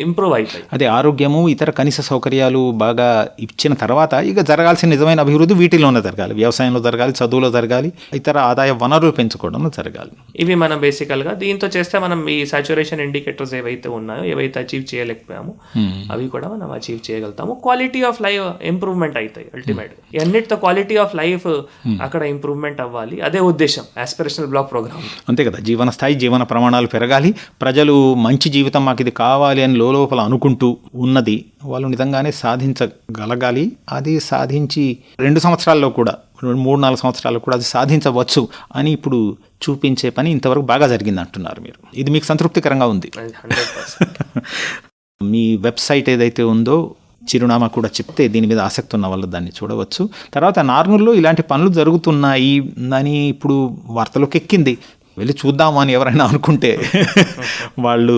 ఇంప్రూవ్ అవుతాయి. అదే ఆరోగ్యము, ఇతర కనీస సౌకర్యాలు బాగా ఇచ్చిన తర్వాత ఇక జరగాల్సిన నిజమైన అభివృద్ధి వీటిలోనే జరగాలి. వ్యవసాయంలో జరగాలి, చదువులో జరగాలి, ఇతర ఆదాయ వనరులు పెంచుకోవడంలో జరగాలి. ఇవి మనం బేసికల్గా దీంతో చేస్తే మనం ఈ సాచురేషన్ ఇండికేటర్స్ ఏవైతే ఉన్నాయో, ఏవైతే అచీవ్ చేయలేకపోయాము అవి కూడా మనం అచీవ్ చేయగలుగుతాము. క్వాలిటీ ఆఫ్ లైఫ్ ఇంప్రూవ్మెంట్ అవుతాయి. అల్టిమేట్ అన్నిటితో క్వాలిటీ ఆఫ్ లైఫ్ అక్కడ ఇంప్రూవ్మెంట్ అవ్వాలి. అదే ఉద్దేశం ఆస్పిరేషనల్ బ్లాక్ ప్రోగ్రామ్. అంతే కదా, జీవన స్థాయి, జీవన ప్రమాణాలు పెరగాలి. ప్రజలు మంచి జీవితం మాకు ఇది కావాలి అని లోపల అనుకుంటూ ఉన్నది వాళ్ళు నిజంగానే సాధించగలగాలి. అది సాధించి 2 సంవత్సరాల్లో కూడా 3-4 సంవత్సరాలు కూడా అది సాధించవచ్చు అని ఇప్పుడు చూపించే పని ఇంతవరకు బాగా జరిగింది అంటున్నారు మీరు. ఇది మీకు సంతృప్తికరంగా ఉంది. 100%. మీ వెబ్సైట్ ఏదైతే ఉందో చిరునామా కూడా చెప్తే దీని మీద ఆసక్తి ఉన్న వాళ్ళు దాన్ని చూడవచ్చు. తర్వాత నార్నూర్లో ఇలాంటి పనులు జరుగుతున్నాయి అని ఇప్పుడు వార్తలోకి ఎక్కింది, వెళ్ళి చూద్దాము అని ఎవరైనా అనుకుంటే వాళ్ళు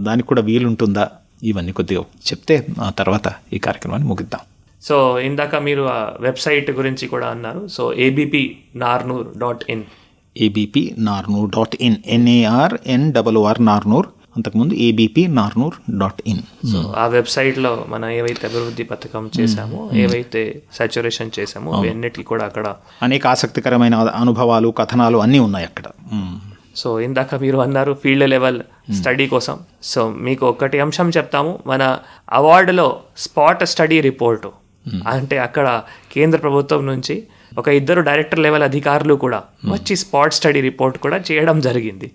దానికి కూడా వీలుంటుందా, ఇవన్నీ కొద్దిగా చెప్తే ఆ తర్వాత ఈ కార్యక్రమాన్ని ముగిద్దాం. సో ఇందాక మీరు ఆ వెబ్సైట్ గురించి కూడా అన్నారు. So abpnarnoor.in. abpnarnoor.in, NARNOR Narnoor, అంతకుముందు abpnarnoor.in. సో ఆ వెబ్సైట్లో మనం ఏవైతే అభివృద్ధి పథకం చేశామో, ఏవైతే సాచురేషన్ చేశామో అవన్నిటికీ కూడా అక్కడ అనేక ఆసక్తికరమైన అనుభవాలు, కథనాలు అన్నీ ఉన్నాయి అక్కడ. సో ఇందాక మీరు అన్నారు ఫీల్డ్ లెవెల్ స్టడీ కోసం. సో మీకు ఒకటి అంశం చెప్తాము. మన అవార్డులో స్పాట్ స్టడీ రిపోర్టు అంటే అక్కడ కేంద్ర ప్రభుత్వం నుంచి ఒక 2 డైరెక్టర్ లెవెల్ అధికారులు కూడా వచ్చి స్పాట్ స్టడీ రిపోర్ట్ కూడా చేయడం జరిగింది.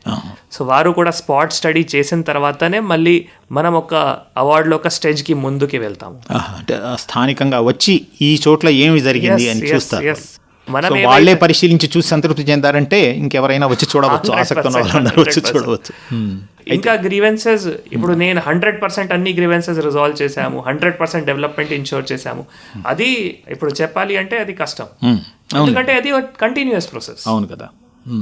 సో వారు కూడా స్పాట్ స్టడీ చేసిన తర్వాతనే మళ్ళీ మనం ఒక అవార్డులో ఒక స్టేజ్కి ముందుకి వెళ్తాము. అంటే స్థానికంగా వచ్చి ఈ చోట్ల ఏమి జరిగింది అని చూస్తారు. మనం వాళ్ళే పరిశీలించి చూసి సంతృప్తి చెందారంటే ఇంకెవరైనా వచ్చి చూడవచ్చు, ఆసక్తి ఉన్న వాళ్ళందరూ వచ్చి చూడవచ్చు. ఇంకా గ్రీవెన్సెస్, ఇప్పుడు నేను 100% అన్ని గ్రీవెన్సెస్ రిజాల్వ్ చేశాము, 100% డెవలప్మెంట్ ఇన్షూర్ చేశాము, అది ఇప్పుడు చెప్పాలి అంటే అది కష్టం. ఎందుకంటే అది కంటిన్యూస్ ప్రాసెస్. అవును కదా.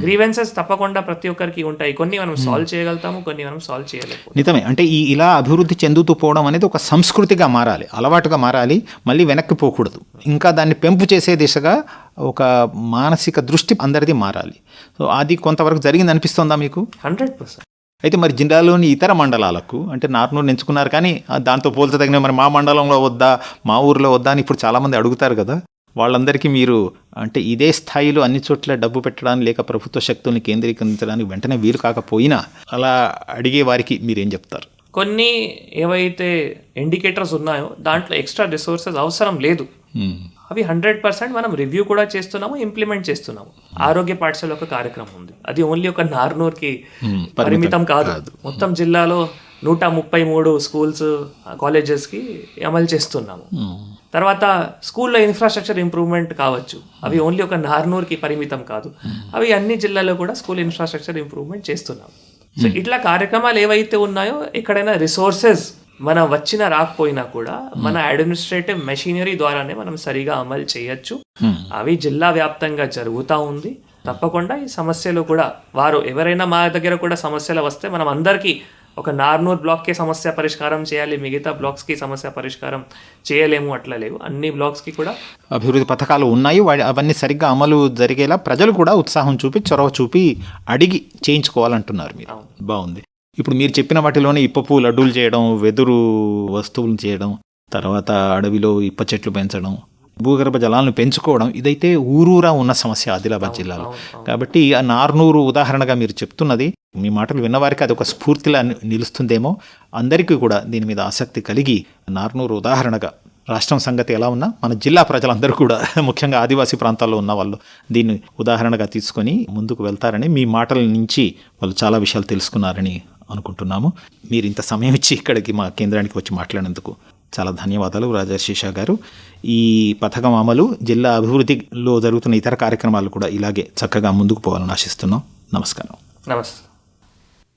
గ్రీవెన్సెస్ తప్పకుండా ప్రతి ఒక్కరికి ఉంటాయి. కొన్ని మనం సాల్వ్ చేయగలుగుతాము, కొన్ని మనం సాల్వ్ చేయలేము. నిజమే. అంటే ఇలా అభివృద్ధి చెందుతూ పోవడం అనేది ఒక సంస్కృతిగా మారాలి, అలవాటుగా మారాలి, మళ్ళీ వెనక్కి పోకూడదు. ఇంకా దాన్ని పెంపు చేసే దిశగా ఒక మానసిక దృష్టి అందరిది మారాలి. సో అది కొంతవరకు జరిగింది అనిపిస్తుందా మీకు? 100%. అయితే మరి జిల్లాలోని ఇతర మండలాలకు, అంటే నార్నూరు ఎంచుకున్నారు కానీ దాంతో పోల్చదగిన మరి మా మండలంలో వద్దా, మా ఊరిలో వద్దా అని ఇప్పుడు చాలామంది అడుగుతారు కదా, వాళ్ళందరికీ మీరు అంటే ఇదే స్థాయిలో అన్ని చోట్ల డబ్బు పెట్టడానికి లేక ప్రభుత్వ శక్తుల్ని కేంద్రీకరించడానికి వెంటనే వీలు కాకపోయినా అలా అడిగే వారికి మీరేం చెప్తారు? కొన్ని ఏవైతే ఇండికేటర్స్ ఉన్నాయో దాంట్లో ఎక్స్ట్రా రిసోర్సెస్ అవసరం లేదు. అవి 100% మనం రివ్యూ కూడా చేస్తున్నాము, ఇంప్లిమెంట్ చేస్తున్నాము. ఆరోగ్య పాఠశాల ఒక కార్యక్రమం ఉంది, అది ఓన్లీ ఒక నార్నూర్కి పరిమితం కాదు, మొత్తం జిల్లాలో 133 స్కూల్స్, కాలేజెస్కి అమలు చేస్తున్నాము. తర్వాత స్కూల్లో ఇన్ఫ్రాస్ట్రక్చర్ ఇంప్రూవ్మెంట్ కావచ్చు, అవి ఓన్లీ ఒక నార్నూర్కి పరిమితం కాదు, అవి అన్ని జిల్లాలో కూడా స్కూల్ ఇన్ఫ్రాస్ట్రక్చర్ ఇంప్రూవ్మెంట్ చేస్తున్నాము. సో ఇట్లా కార్యక్రమాలు ఏవైతే ఉన్నాయో ఎక్కడైనా రిసోర్సెస్ మనం వచ్చినా రాకపోయినా కూడా మన అడ్మినిస్ట్రేటివ్ మెషినరీ ద్వారానే మనం సరిగా అమలు చేయొచ్చు. అవి జిల్లా వ్యాప్తంగా జరుగుతూ ఉంది. తప్పకుండా ఈ సమస్యలు కూడా వారు ఎవరైనా మా దగ్గర కూడా సమస్యలు వస్తే మనం అందరికీ ఒక నార్నూర్ బ్లాక్కి సమస్య పరిష్కారం చేయాలి, మిగతా బ్లాక్స్కి సమస్య పరిష్కారం చేయలేము అట్లా లేవు. అన్ని బ్లాక్స్కి కూడా అభివృద్ధి పథకాలు ఉన్నాయి, అవన్నీ సరిగ్గా అమలు జరిగేలా ప్రజలు కూడా ఉత్సాహం చూపి, చొరవ చూపి అడిగి చేయించుకోవాలంటున్నారు మీరు. బాగుంది. ఇప్పుడు మీరు చెప్పిన వాటిలోనే ఇప్పపు లడ్డూలు చేయడం, వెదురు వస్తువులు చేయడం, తర్వాత అడవిలో ఇప్ప చెట్లు పెంచడం, భూగర్భ జలాలను పెంచుకోవడం, ఇదైతే ఊరూరా ఉన్న సమస్య ఆదిలాబాద్ జిల్లాలో. కాబట్టి ఆ నార్నూరు ఉదాహరణగా మీరు చెప్తున్నది, మీ మాటలు విన్నవారికి అది ఒక స్ఫూర్తిలా నిలుస్తుందేమో. అందరికీ కూడా దీని మీద ఆసక్తి కలిగి నార్నూరు ఉదాహరణగా రాష్ట్రం సంగతి ఎలా ఉన్నా మన జిల్లా ప్రజలందరూ కూడా, ముఖ్యంగా ఆదివాసీ ప్రాంతాల్లో ఉన్న వాళ్ళు దీన్ని ఉదాహరణగా తీసుకొని ముందుకు వెళ్తారని, మీ మాటల నుంచి వాళ్ళు చాలా విషయాలు తెలుసుకున్నారని అనుకుంటున్నాము. మీరు ఇంత సమయం ఇచ్చి ఇక్కడికి మా కేంద్రానికి వచ్చి మాట్లాడినందుకు చాలా ధన్యవాదాలు రాజర్షి షా గారు. ఈ పథకం అమలు, జిల్లా అభివృద్ధిలో జరుగుతున్న ఇతర కార్యక్రమాలు కూడా ఇలాగే చక్కగా ముందుకు పోవాలని ఆశిస్తున్నాం. నమస్కారం. నమస్తే.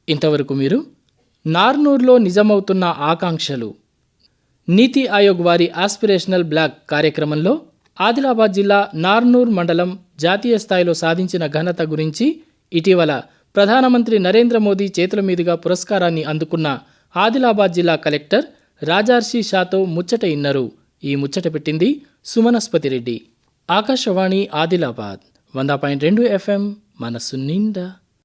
ఇంతవరకు మీరు నార్నూర్లో నిజమవుతున్న ఆకాంక్షలు, నీతి ఆయోగ్ వారి ఆస్పిరేషనల్ బ్లాక్ కార్యక్రమంలో ఆదిలాబాద్ జిల్లా నార్నూర్ మండలం జాతీయ స్థాయిలో సాధించిన ఘనత గురించి, ఇటీవల ప్రధానమంత్రి నరేంద్ర మోదీ చేతుల మీదుగా పురస్కారాన్ని అందుకున్న ఆదిలాబాద్ జిల్లా కలెక్టర్ రాజర్షి షాతో ముచ్చట ఇన్నరు. ఈ ముచ్చట పెట్టింది సుమనస్పతి రెడ్డి. ఆకాశవాణి ఆదిలాబాద్ 100.2 FM మనసు నిండా.